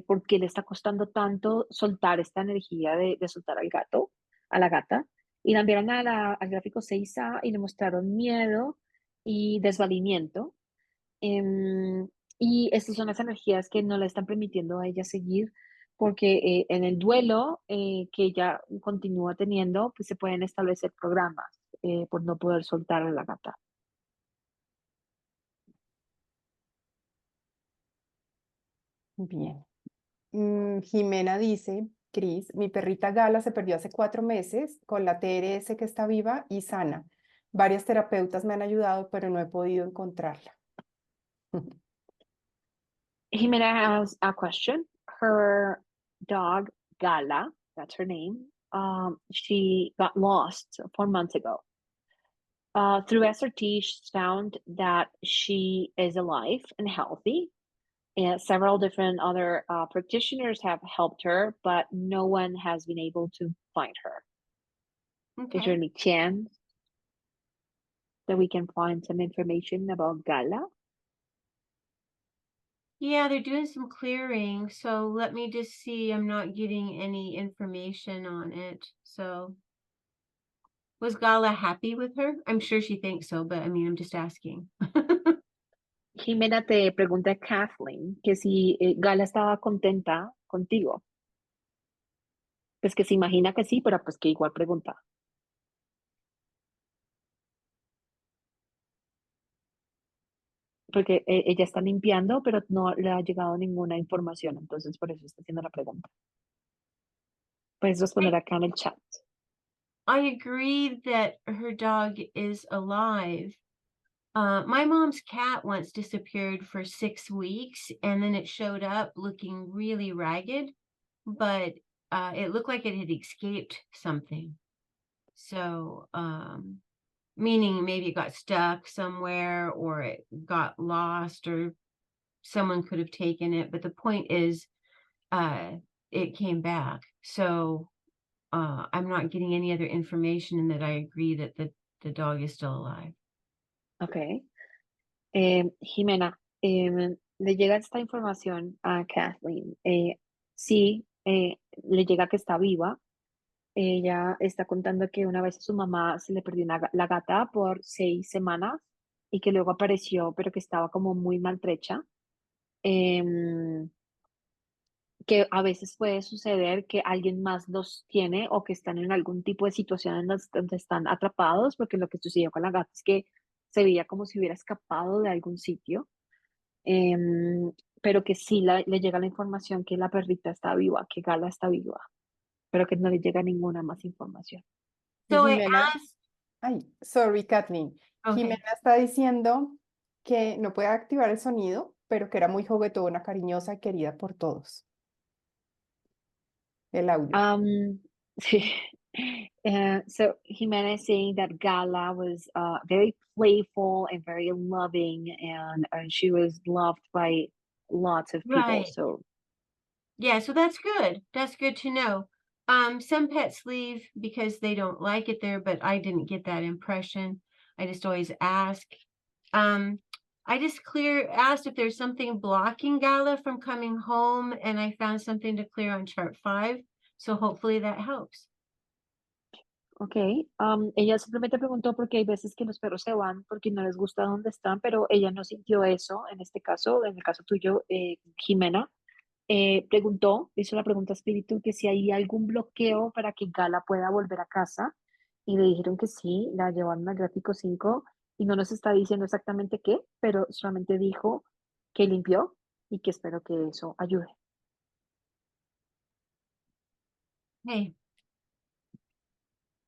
porque le está costando tanto soltar esta energía de soltar al gato, a la gata, y la enviaron al gráfico 6A y le mostraron miedo y desvalimiento. Y estas son las energías que no le están permitiendo a ella seguir, porque en el duelo que ella continúa teniendo, pues se pueden establecer programas por no poder soltar a la gata.
Bien. Jimena dice, Cris, mi perrita Gala se perdió hace 4 meses con la TRS que está viva y sana. Varias terapeutas me han ayudado, pero no he podido encontrarla.
Jimena has a question. Her dog, Gala, that's her name, she got lost 4 months ago. Through SRT, she's found that she is alive and healthy. And several different other practitioners have helped her, but no one has been able to find her.
Okay.
Is there any chance that we can find some information about Gala?
Yeah, they're doing some clearing. So let me just see. I'm not getting any information on it. So was Gala happy with her? I'm sure she thinks so, but I mean, I'm just asking.
Jimena te pregunta a Kathleen que si Gala estaba contenta contigo. Pues que se imagina que sí, pero pues que igual pregunta. Porque ella está limpiando, pero no le ha llegado ninguna información, entonces por eso está haciendo la pregunta. Puedes responder acá en el chat.
I agree that her dog is alive. My mom's cat once disappeared for 6 weeks, and then it showed up looking really ragged, but it looked like it had escaped something. So, meaning maybe it got stuck somewhere or it got lost or someone could have taken it. But the point is, it came back. So I'm not getting any other information, and that I agree that the dog is still alive.
Ok. Jimena, le llega esta información a Kathleen. Sí, le llega que está viva. Ella está contando que una vez a su mamá se le perdió la gata por 6 semanas y que luego apareció, pero que estaba como muy maltrecha. Que a veces puede suceder que alguien más los tiene o que están en algún tipo de situación donde están atrapados, porque lo que sucedió con la gata es que se veía como si hubiera escapado de algún sitio, em, pero que sí le llega la información que la perrita está viva, que Gala está viva, pero que no le llega ninguna más información.
So
Jimena, sorry, Kathleen.
Okay.
Jimena está diciendo que no puede activar el sonido, pero que era muy juguetona, cariñosa y querida por todos. El audio.
So Jimena is saying that Gala was very playful and very loving, and she was loved by lots of people.
Right.
So
Yeah, so that's good. That's good to know. Some pets leave because they don't like it there, but I didn't get that impression. I just always ask. I just asked if there's something blocking Gala from coming home, and I found something to clear on chart 5. So hopefully that helps.
ok, ella simplemente preguntó porque hay veces que los perros se van porque no les gusta dónde están, pero ella no sintió eso en este caso, en el caso tuyo, Jimena. Preguntó, hizo la pregunta a Espíritu que si hay algún bloqueo para que Gala pueda volver a casa y le dijeron que sí, la llevaron al gráfico 5 y no nos está diciendo exactamente qué, pero solamente dijo que limpió y que espero que eso ayude.
Hey,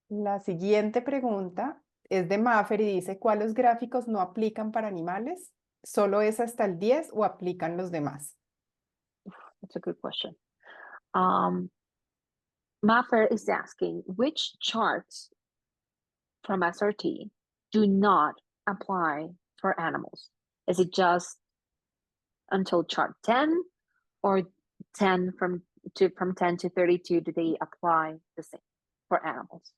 La siguiente pregunta es de Maffer y dice, ¿cuáles gráficos no aplican para animales? ¿Solo es hasta el 10 o aplican los demás?
That's a good question. Maffer is asking which charts from SRT do not apply for animals. Is it just until chart 10 or 10 from 10 to 32, do they apply the same for animals?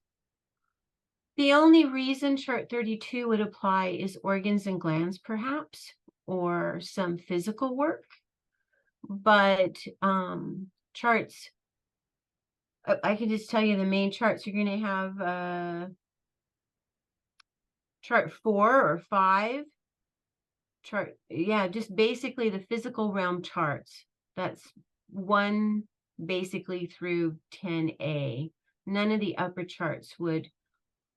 the only reason chart 32 would apply is organs and glands, perhaps, or some physical work. But charts, I can just tell you the main charts. You're going to have chart 4 or 5. Just basically the physical realm charts. That's 1 basically through 10A. None of the upper charts would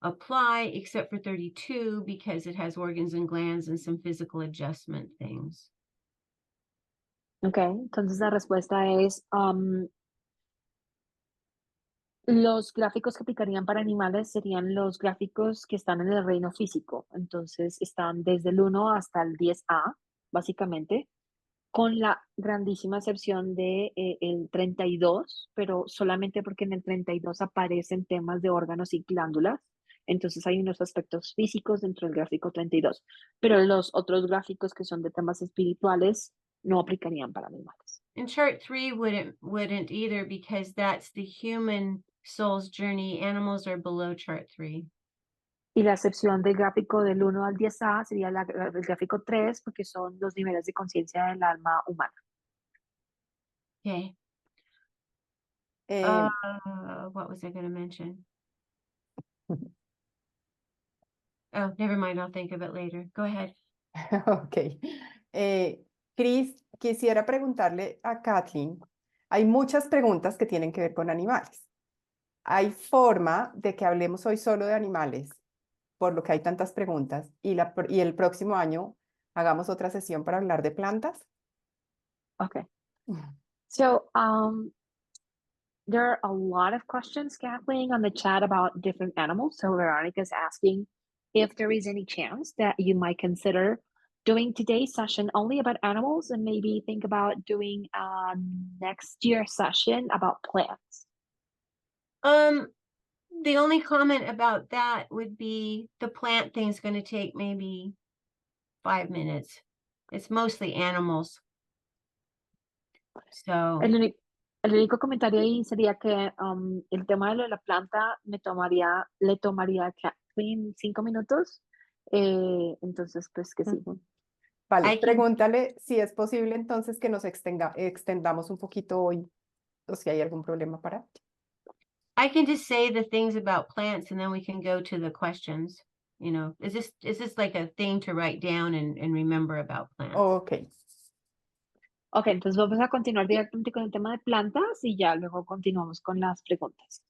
apply except for 32 because it has organs and glands and some physical adjustment things.
Ok, entonces la respuesta es los gráficos que aplicarían para animales serían los gráficos que están en el reino físico. Entonces están desde el 1 hasta el 10A, básicamente, con la grandísima excepción de el 32, pero solamente porque en el 32 aparecen temas de órganos y glándulas. Entonces hay unos aspectos físicos dentro del gráfico 32, pero los otros gráficos que son de temas espirituales no aplicarían para animales.
And chart 3 wouldn't either because that's the human soul's journey. Animals are below chart 3.
Y la excepción del gráfico del 1 al 10A sería el gráfico 3, porque son los niveles de conciencia del alma humana.
Okay.
Eh,
What was I going to mention? Oh, never mind. I'll think of it later. Go ahead.
ok. Chris, quisiera preguntarle a Kathleen, hay muchas preguntas que tienen que ver con animales. ¿Hay forma de que hablemos hoy solo de animales, por lo que hay tantas preguntas, y el próximo año hagamos otra sesión para hablar de plantas?
Okay. So, there are a lot of questions, Kathleen, on the chat about different animals. So Veronica's asking if there is any chance that you might consider doing today's session only about animals and maybe think about doing a next year's session about plants.
The only comment about that would be the plant thing's going to take maybe 5 minutes. It's mostly animals. So,
El único comentario ahí sería que el tema de lo de la planta le tomaría a Kathleen 5 minutos. Entonces, pues que sí.
Vale,
I can-
pregúntale si es posible entonces que nos extendamos un poquito hoy, o si hay algún problema para.
I can just say the things about plants and then we can go to the questions. You know, is this like a thing to write down and remember about plants?
Ok.
Ok, entonces vamos a continuar directamente con el tema de plantas y ya luego continuamos con las preguntas.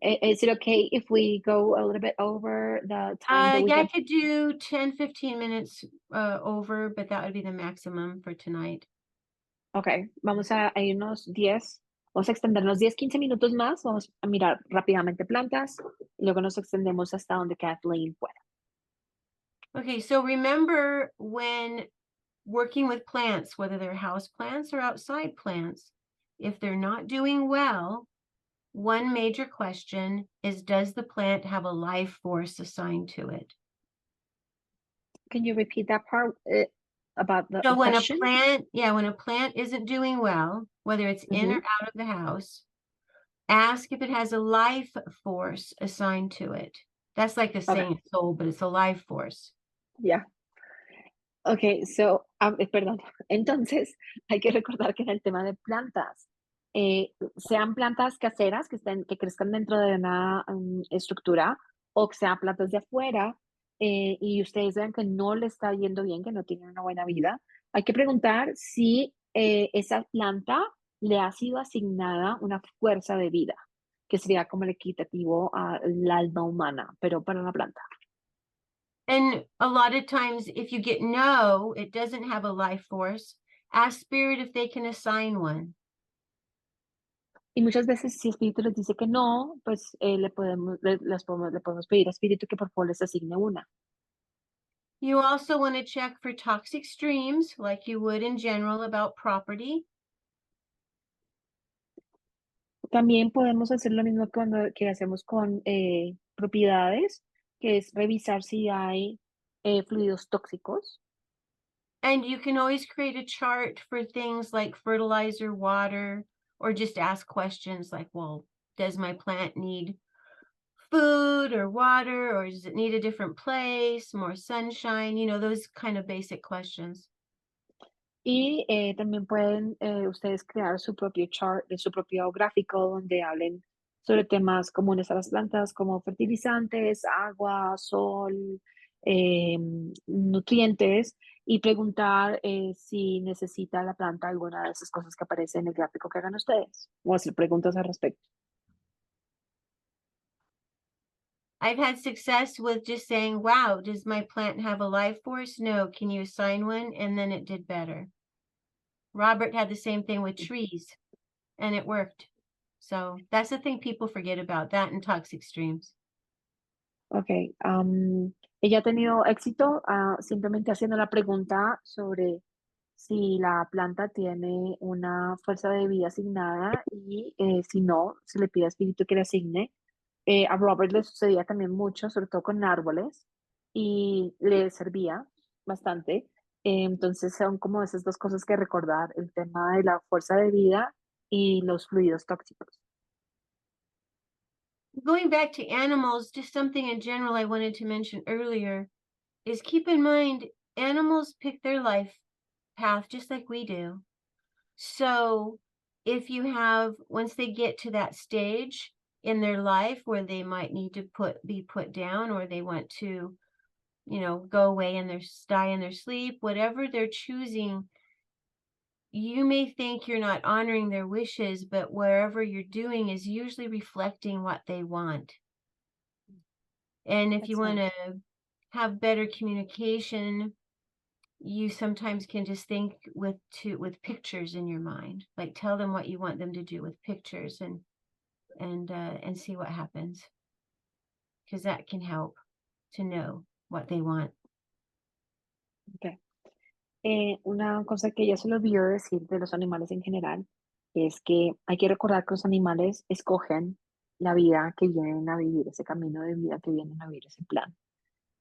Is it okay if we go a little bit over the time that we
I
had?
could do 10-15 minutes over, but that would be the maximum for tonight.
Ok, vamos a irnos 10, vamos a extendernos 10-15 minutos más, vamos a mirar rápidamente plantas y luego nos extendemos hasta donde Kathleen pueda.
Okay, so remember when working with plants, whether they're house plants or outside plants, if they're not doing well, one major question is, does the plant have a life force assigned to it?
Can you repeat that part about the
So when a
question?
when a plant isn't doing well, whether it's in or
Mhm.
out of the house, ask if it has a life force assigned to it. That's like the
Okay,
saying soul, but it's a life force.
yeah. Okay, perdón. Entonces, hay que recordar que en el tema de plantas, sean plantas caseras que crezcan dentro de una estructura o que sean plantas de afuera y ustedes vean que no le está yendo bien, que no tienen una buena vida, hay que preguntar si esa planta le ha sido asignada una fuerza de vida, que sería como el equitativo al alma humana, pero para una planta.
And a lot of times, if you get no, it doesn't have a life force, ask spirit if they can assign one.
Y muchas veces, si Espíritu les dice que no, pues le podemos pedir a Espíritu que por favor les asigne una.
You also want to check for toxic streams, like you would in general about property.
También podemos hacer lo mismo que hacemos con propiedades, que es revisar si hay fluidos tóxicos.
And you can always create a chart for things like fertilizer, water, or just ask questions like, well, does my plant need food or water, or does it need a different place, more sunshine? You know, those kind of basic questions.
Y también pueden ustedes crear su propio chart, su propio gráfico donde hablen sobre temas comunes a las plantas como fertilizantes, agua, sol, nutrientes y preguntar si necesita la planta alguna de esas cosas que aparecen en el gráfico que hagan ustedes o hacer preguntas al respecto.
I've had success with just saying, wow, does my plant have a life force? No, can you assign one? And then it did better. Robert had the same thing with trees and it worked. So that's the thing people forget about, that and toxic streams.
Ok, ella ha tenido éxito simplemente haciendo la pregunta sobre si la planta tiene una fuerza de vida asignada y si no, se le pide a Espíritu que le asigne. A Robert le sucedía también mucho, sobre todo con árboles, y le servía bastante. Entonces son como esas dos cosas que recordar, el tema de la fuerza de vida y los fluidos tóxicos.
Going back to animals, just something in general I wanted to mention earlier is keep in mind animals pick their life path just like we do. So if you have, once they get to that stage in their life where they might need to be put down, or they want to, you know, go away and die in their sleep, whatever they're choosing, you may think you're not honoring their wishes, but wherever you're doing is usually reflecting what they want. And if you want to have better communication, you sometimes can just think with pictures in your mind, like tell them what you want them to do with pictures and see what happens, because that can help to know what they want.
Okay. Una cosa que ya se le olvidó decir de los animales en general es que hay que recordar que los animales escogen la vida que vienen a vivir, ese camino de vida que vienen a vivir, ese plan.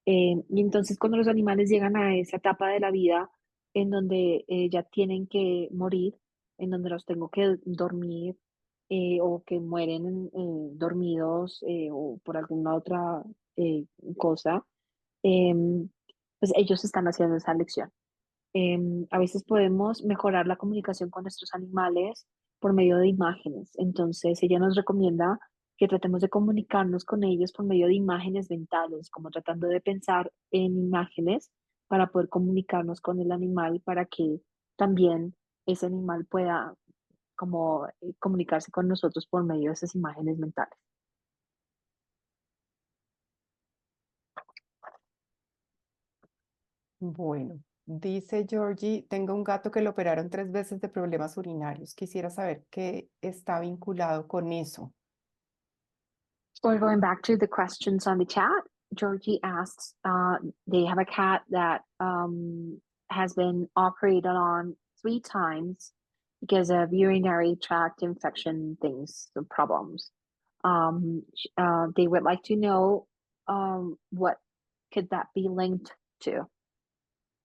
Y entonces cuando los animales llegan a esa etapa de la vida en donde ya tienen que morir, en donde los tengo que dormir o que mueren dormidos o por alguna otra cosa, em, pues ellos están haciendo esa lección. A veces podemos mejorar la comunicación con nuestros animales por medio de imágenes. Entonces, ella nos recomienda que tratemos de comunicarnos con ellos por medio de imágenes mentales, como tratando de pensar en imágenes para poder comunicarnos con el animal, para que también ese animal pueda como comunicarse con nosotros por medio de esas imágenes mentales.
Bueno, dice Georgie, tengo un gato que lo operaron 3 veces de problemas urinarios. Quisiera saber qué está vinculado con eso.
We're going back to the questions on the chat. Georgie asks, they have a cat that has been operated on 3 times because of urinary tract infection things, the problems. They would like to know what could that be linked to.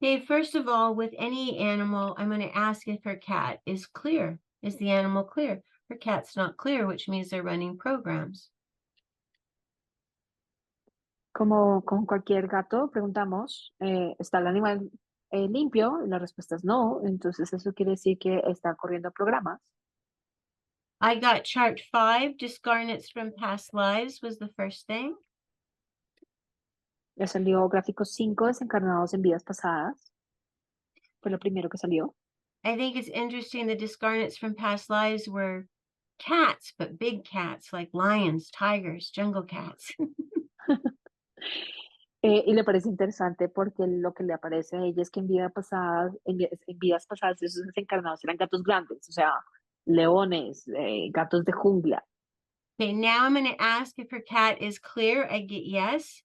Okay, first of all, with any animal, I'm going to ask if her cat is clear. Is the animal clear? Her cat's not clear, which means they're running programs.
Como con cualquier gato, preguntamos, ¿está el animal limpio? Y la respuesta es no, entonces eso quiere decir que está corriendo programas.
I got chart 5, discarnates from past lives was the first thing.
Ya salió gráfico 5, desencarnados en vidas pasadas. Fue lo primero que salió.
I think it's interesting the discarnates from past lives were cats, but big cats like lions, tigers, jungle cats.
Y le parece interesante porque lo que le aparece a ella es que en vidas pasadas, en vidas pasadas esos desencarnados eran gatos grandes, o sea, leones, gatos de jungla.
Okay, now I'm going to ask if her cat is clear. I get yes.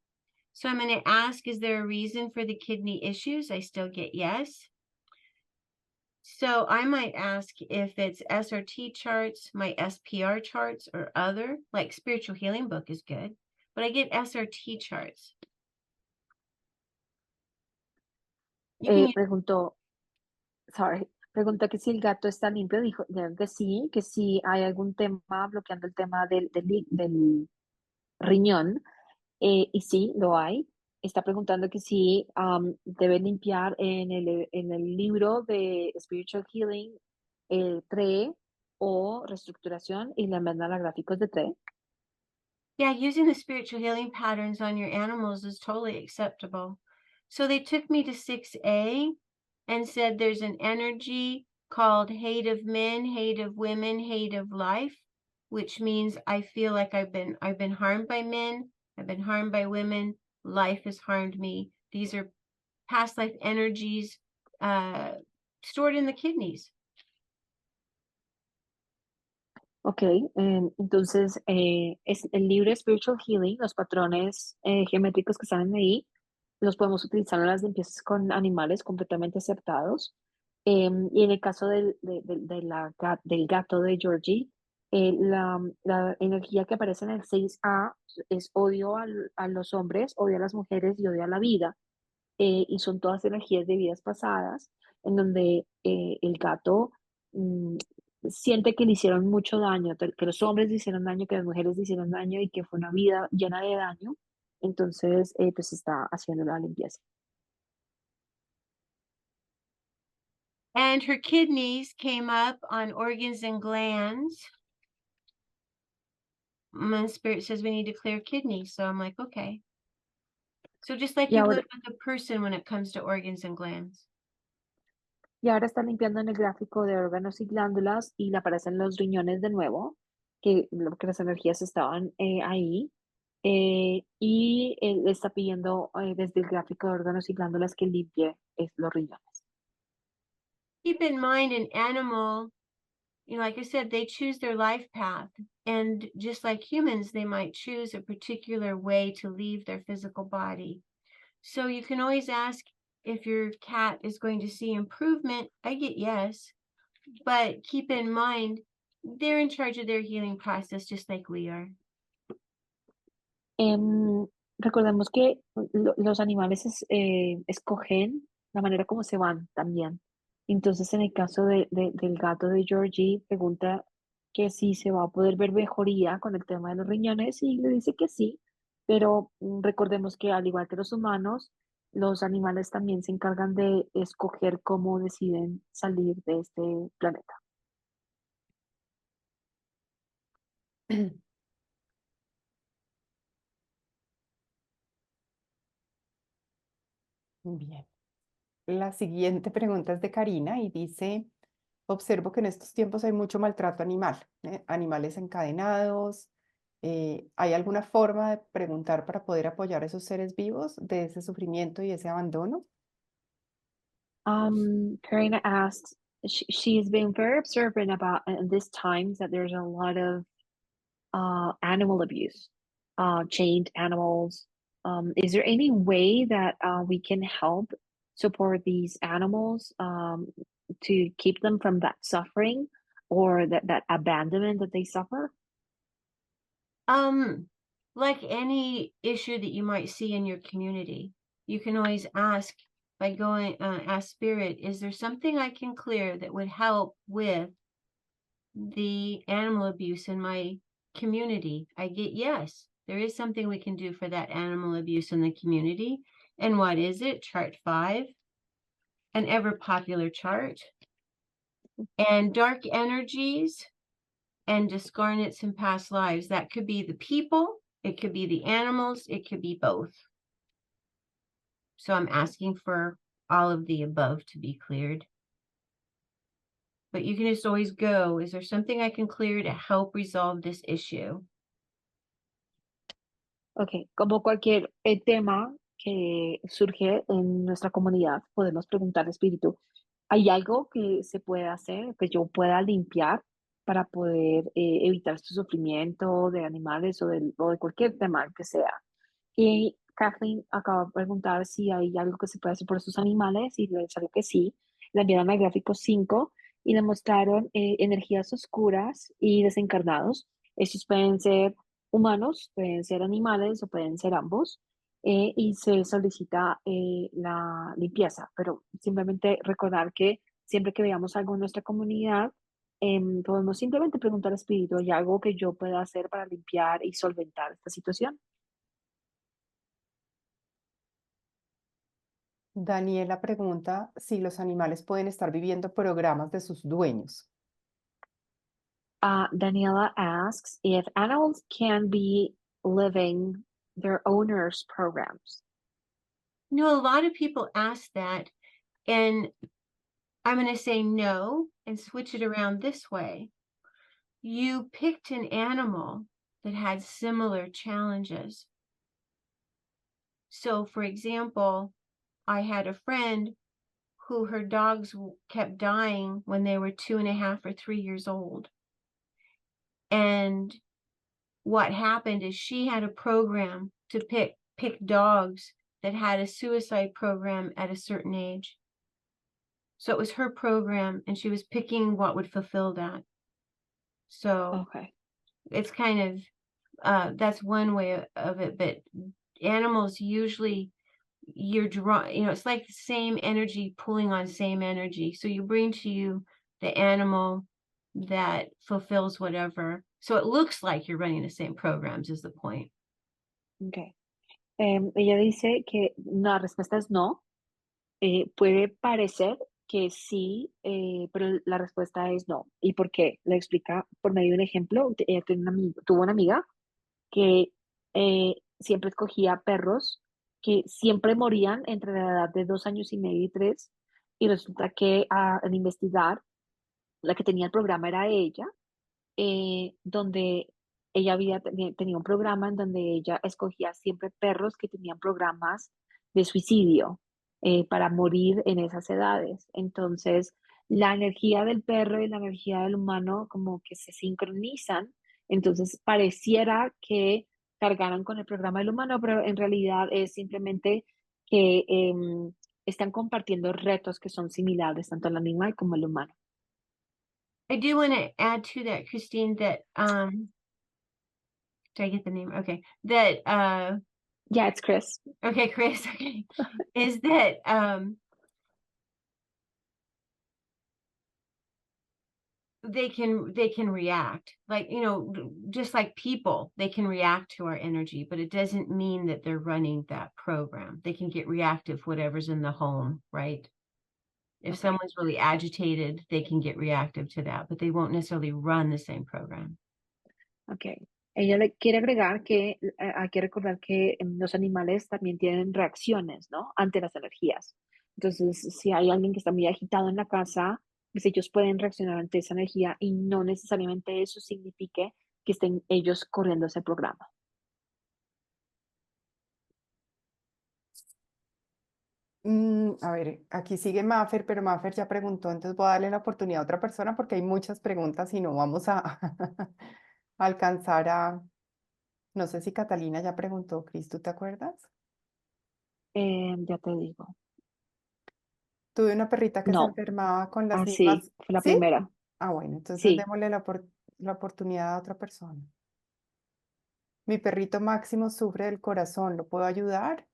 So I'm going to ask, is there a reason for the kidney issues? I still get yes. So I might ask if it's SRT charts, my SPR charts, or other, like spiritual healing book is good, but I get SRT charts. You can use
Preguntó que si el gato está limpio, dijo que sí hay algún tema bloqueando el tema del riñón, y sí, lo hay. Está preguntando que si debe limpiar en el libro de Spiritual Healing TRE o reestructuración y le mandan a gráficos de TRE.
Yeah, using the spiritual healing patterns on your animals is totally acceptable. So they took me to 6A and said there's an energy called hate of men, hate of women, hate of life, which means I feel like I've been harmed by men, I've been harmed by women, life has harmed me. These are past life energies stored in the kidneys.
Ok, entonces es el libro Spiritual Healing, los patrones geométricos que están ahí, los podemos utilizar en las limpiezas con animales completamente aceptados. Y en el caso del gato de Georgie, la energía que aparece en el 6A es odio a los hombres, odio a las mujeres y odio a la vida. Y son todas energías de vidas pasadas, en donde el gato siente que le hicieron mucho daño, que los hombres le hicieron daño, que las mujeres le hicieron daño y que fue una vida llena de daño. Entonces, pues está haciendo la limpieza.
And her kidneys came up on organs and glands. My spirit says we need to clear kidneys. So I'm like, okay. So just like
Y
you
ahora,
would with a person when it comes to organs and glands.
y ahora está limpiando en el gráfico de órganos y glándulas y le aparecen los riñones de nuevo, que las energías estaban ahí. Y le está pidiendo desde el gráfico de órganos y glándulas que limpie los riñones.
Keep in mind an animal, like I said, they choose their life path. And just like humans, they might choose a particular way to leave their physical body. So you can always ask if your cat is going to see improvement. I get yes. But keep in mind, they're in charge of their healing process just like we are.
Recordemos que los animales escogen la manera como se van también. Entonces, en el caso del gato de Georgie, pregunta que si se va a poder ver mejoría con el tema de los riñones y le dice que sí, pero recordemos que al igual que los humanos, los animales también se encargan de escoger cómo deciden salir de este planeta.
Bien. La siguiente pregunta es de Karina y dice, observo que en estos tiempos hay mucho maltrato animal, animales encadenados. ¿Hay alguna forma de preguntar para poder apoyar a esos seres vivos de ese sufrimiento y ese abandono?
Karina asks, she's been very observant about this times that there's a lot of animal abuse, chained animals. Is there any way that we can help support these animals to keep them from that suffering or that abandonment that they suffer?
Like any issue that you might see in your community, you can always ask by going, ask Spirit, is there something I can clear that would help with the animal abuse in my community? I get yes, there is something we can do for that animal abuse in the community. And what is it? Chart 5, an ever popular chart. And dark energies and discarnates in past lives. That could be the people, it could be the animals, it could be both. So I'm asking for all of the above to be cleared. But you can just always go, is there something I can clear to help resolve this issue?
Ok, como cualquier tema que surge en nuestra comunidad, podemos preguntar al espíritu, ¿hay algo que se puede hacer, que yo pueda limpiar para poder evitar este sufrimiento de animales o de cualquier tema que sea? Y Kathleen acaba de preguntar si hay algo que se puede hacer por estos animales y le salió que sí. Le enviaron al gráfico 5 y le mostraron energías oscuras y desencarnados. Estos pueden ser humanos, pueden ser animales o pueden ser ambos. Y se solicita la limpieza, pero simplemente recordar que siempre que veamos algo en nuestra comunidad, podemos simplemente preguntar al espíritu, ¿hay algo que yo pueda hacer para limpiar y solventar esta situación?
Daniela pregunta si los animales pueden estar viviendo programas de sus dueños.
Daniela asks if animals can be living their owners' programs.
No, a lot of people ask that, and I'm going to say no and switch it around this way. You picked an animal that had similar challenges. So, for example, I had a friend who her dogs kept dying when they were 2.5 or 3 years old. And what happened is she had a program to pick dogs that had a suicide program at a certain age. So it was her program, and she was picking what would fulfill that. So
Okay.
it's kind of that's one way of it. But animals usually you're drawn, it's like the same energy pulling on same energy. So you bring to you the animal that fulfills whatever. So it looks like you're running the same programs is the point.
Okay. Ella dice que la respuesta es no. Puede parecer que sí, pero la respuesta es no. ¿Y por qué? Le explica por medio de un ejemplo. Ella tuvo una amiga que siempre escogía perros que siempre morían entre la edad de 2 años y medio y 3. Y resulta que al investigar, la que tenía el programa era ella, donde ella tenía un programa en donde ella escogía siempre perros que tenían programas de suicidio para morir en esas edades. Entonces, la energía del perro y la energía del humano como que se sincronizan. Entonces, pareciera que cargaran con el programa del humano, pero en realidad es simplemente que están compartiendo retos que son similares, tanto el animal como el humano.
I do want to add to that, Christine, that did I get the name? Okay. That
Yeah, it's Chris.
okay, Chris, okay. Is that they can react like, just like people, they can react to our energy, but it doesn't mean that they're running that program. They can get reactive, whatever's in the home, right? If
Okay.
someone's really agitated, they can get reactive to that, but they won't necessarily run the same program.
Ok. Ella le quiere agregar que hay que recordar que los animales también tienen reacciones, ¿no? Ante las energías. Entonces, si hay alguien que está muy agitado en la casa, pues ellos pueden reaccionar ante esa energía y no necesariamente eso signifique que estén ellos corriendo ese programa.
A ver, aquí sigue Maffer, pero Maffer ya preguntó, entonces voy a darle la oportunidad a otra persona porque hay muchas preguntas y no vamos a alcanzar a... No sé si Catalina ya preguntó, Cris, ¿tú te acuerdas?
Ya te digo.
Tuve una perrita que se
No,
enfermaba con las
sí,
mismas.
fue la
¿Sí?
primera.
Ah, bueno, entonces
Sí.
démosle la oportunidad a otra persona. Mi perrito Máximo sufre del corazón, ¿lo puedo ayudar?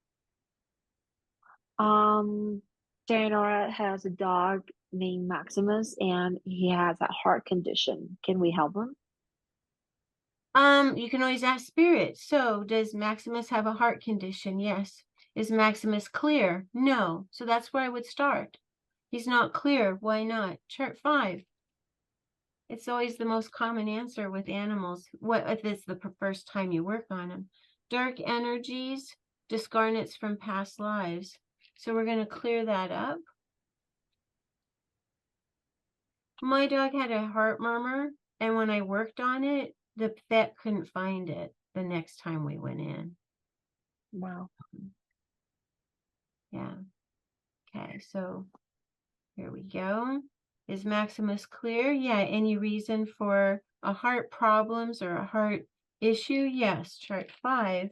Um, Theodora has a dog named Maximus, and he has a heart condition. Can we help him?
You can always ask spirit. So, does Maximus have a heart condition? Yes. Is Maximus clear? No. So that's where I would start. He's not clear. Why not? Chart 5. It's always the most common answer with animals. What if it's the first time you work on them? Dark energies, discarnates from past lives. So we're going to clear that up. My dog had a heart murmur, and when I worked on it, the vet couldn't find it the next time we went in.
Wow.
Yeah. Okay, so here we go. Is Maximus clear? Yeah. Any reason for a heart problems or a heart issue? Yes. Chart 5.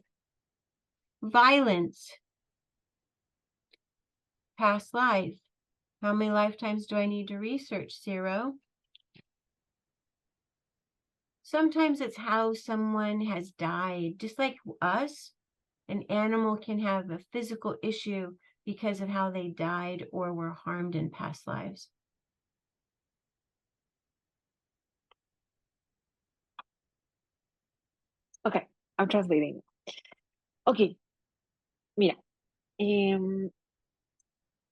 Violence. Past life. How many lifetimes do I need to research? 0. Sometimes it's how someone has died. Just like us, an animal can have a physical issue because of how they died or were harmed in past lives.
Okay, I'm translating. Okay, mira,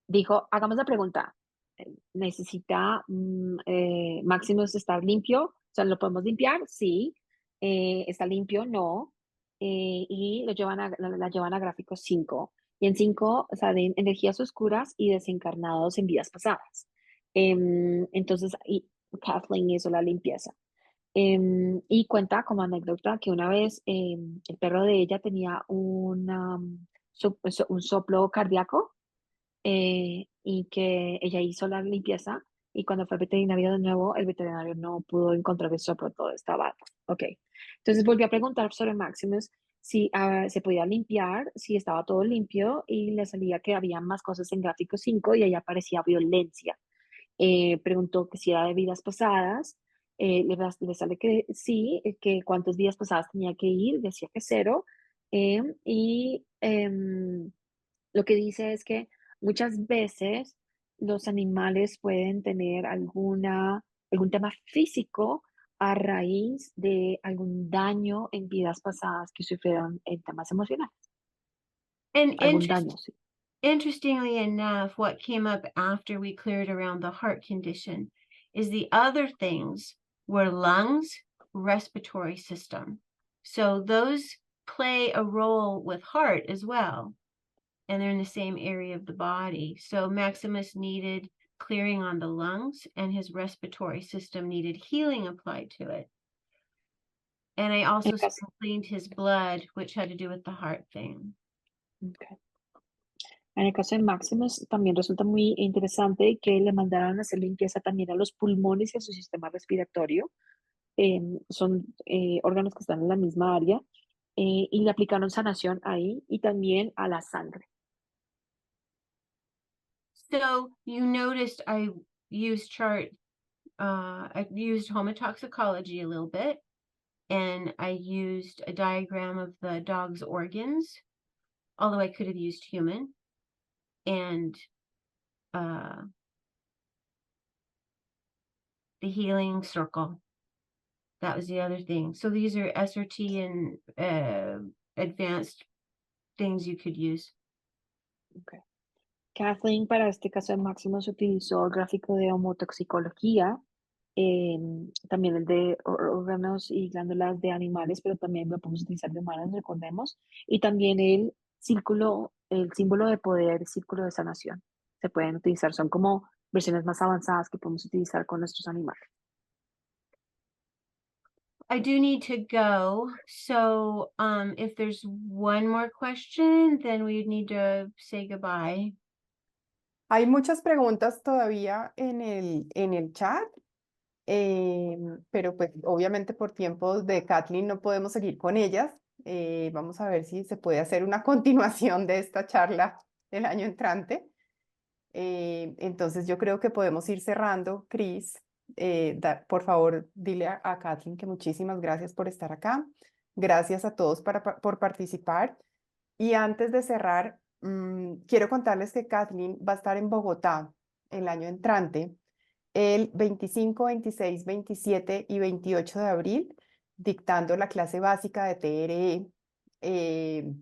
dijo, hagamos la pregunta. ¿Necesita Maximus estar limpio? O sea, ¿lo podemos limpiar? Sí. ¿Está limpio? No. Y lo llevan la llevan a gráfico 5. Y en 5 salen energías oscuras y desencarnados en vidas pasadas. Entonces, Kathleen hizo la limpieza. Y cuenta como anécdota que una vez el perro de ella tenía un soplo cardíaco y que ella hizo la limpieza y cuando fue al veterinario de nuevo, el veterinario no pudo encontrar el soplo, todo estaba, ok. Entonces volvió a preguntar sobre Maximus si se podía limpiar, si estaba todo limpio y le salía que había más cosas en gráfico 5 y ahí aparecía violencia. Preguntó que si era de vidas pasadas, le sale que sí, que cuántos días pasadas tenía que ir, decía que 0, y lo que dice es que muchas veces los animales pueden tener algún tema físico a raíz de algún daño en vidas pasadas que sufrieron en temas emocionales.
And
Algún daño, sí.
interestingly enough, what came up after we cleared around the heart condition is the other things were lungs, respiratory system. So those play a role with heart as well. And they're in the same area of the body. So Maximus needed clearing on the lungs, and his respiratory system needed healing applied to it. And I also cleaned his blood, which had to do with the heart thing.
Okay. En el caso de Maximus, también resulta muy interesante que le mandaran a hacer limpieza también a los pulmones y a su sistema respiratorio. Son órganos que están en la misma área y le aplicaron sanación ahí y también a la sangre.
So you noticed I used I used homotoxicology a little bit, and I used a diagram of the dog's organs, although I could have used human, and the healing circle. That was the other thing. So these are SRT and advanced things you could use.
Okay. Kathleen, para este caso de Máximo, se utilizó el gráfico de homotoxicología, también el de órganos y glándulas de animales, pero también lo podemos utilizar de humanos, recordemos, y también el símbolo de poder, círculo de sanación. Se pueden utilizar, son como versiones más avanzadas que podemos utilizar con nuestros animales.
I do need to go. So if there's one more question, then we need to say goodbye.
Hay muchas preguntas todavía en el chat, pero pues obviamente por tiempos de Kathleen no podemos seguir con ellas. Vamos a ver si se puede hacer una continuación de esta charla el año entrante. Entonces yo creo que podemos ir cerrando, Cris. Por favor, dile a Kathleen que muchísimas gracias por estar acá. Gracias a todos por participar. Y antes de cerrar, quiero contarles que Kathleen va a estar en Bogotá el año entrante, el 25, 26, 27 y 28 de abril, dictando la clase básica de TRE.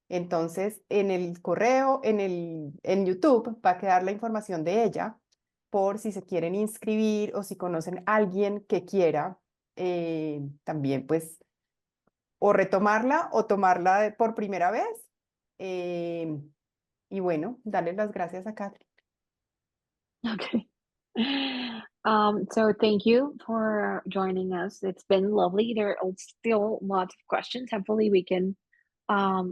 Entonces, en el correo, en YouTube, va a quedar la información de ella por si se quieren inscribir o si conocen a alguien que quiera también, pues, o retomarla o tomarla por primera vez. Eh, y bueno, darles las gracias a Kathleen.
Okay. So thank you for joining us. It's been lovely. There are still lots of questions. Hopefully we can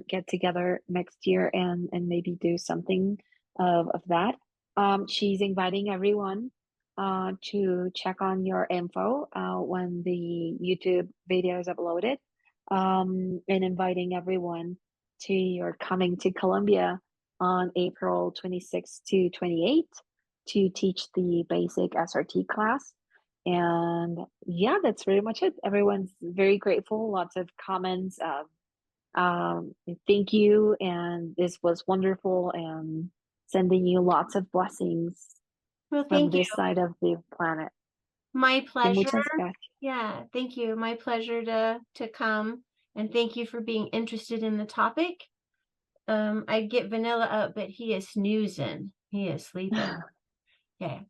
get together next year and maybe do something of that. She's inviting everyone to check on your info when the YouTube video is uploaded, and inviting everyone to your coming to Colombia on April 26th to 28th to teach the basic SRT class. And yeah, that's pretty much it. Everyone's very grateful. Lots of comments. Thank you, and this was wonderful, and sending you lots of blessings
Well,
from
thank you.
this side of the planet.
My
Que
pleasure.
muchas gracias.
Yeah, thank you. My pleasure to come, and thank you for being interested in the topic. I'd get Vanilla up, but he is snoozing. He is sleeping. Okay.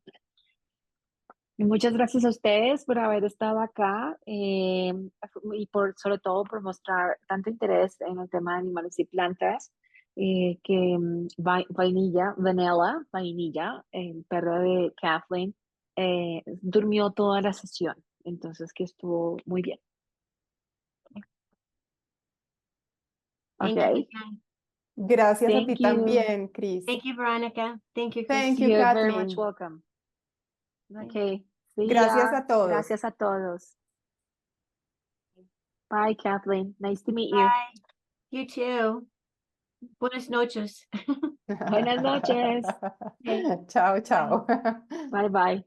Y muchas gracias a ustedes por haber estado acá, y sobre todo por mostrar tanto interés en el tema de animales y plantas, que Vainilla, el perro de Kathleen, durmió toda la sesión, entonces que estuvo muy bien.
Thank you
Okay,
again.
Gracias a ti
thank you.
también, Cris.
Thank you, Veronica. Thank you, Chris.
Thank you,
You're very much
Kathleen.
welcome. Okay, see
Gracias
ya.
a todos.
Gracias a todos. Bye, Kathleen. Nice to meet you.
Bye. You too. Buenas noches.
Buenas noches.
Okay.
Chao, chao.
Bye bye.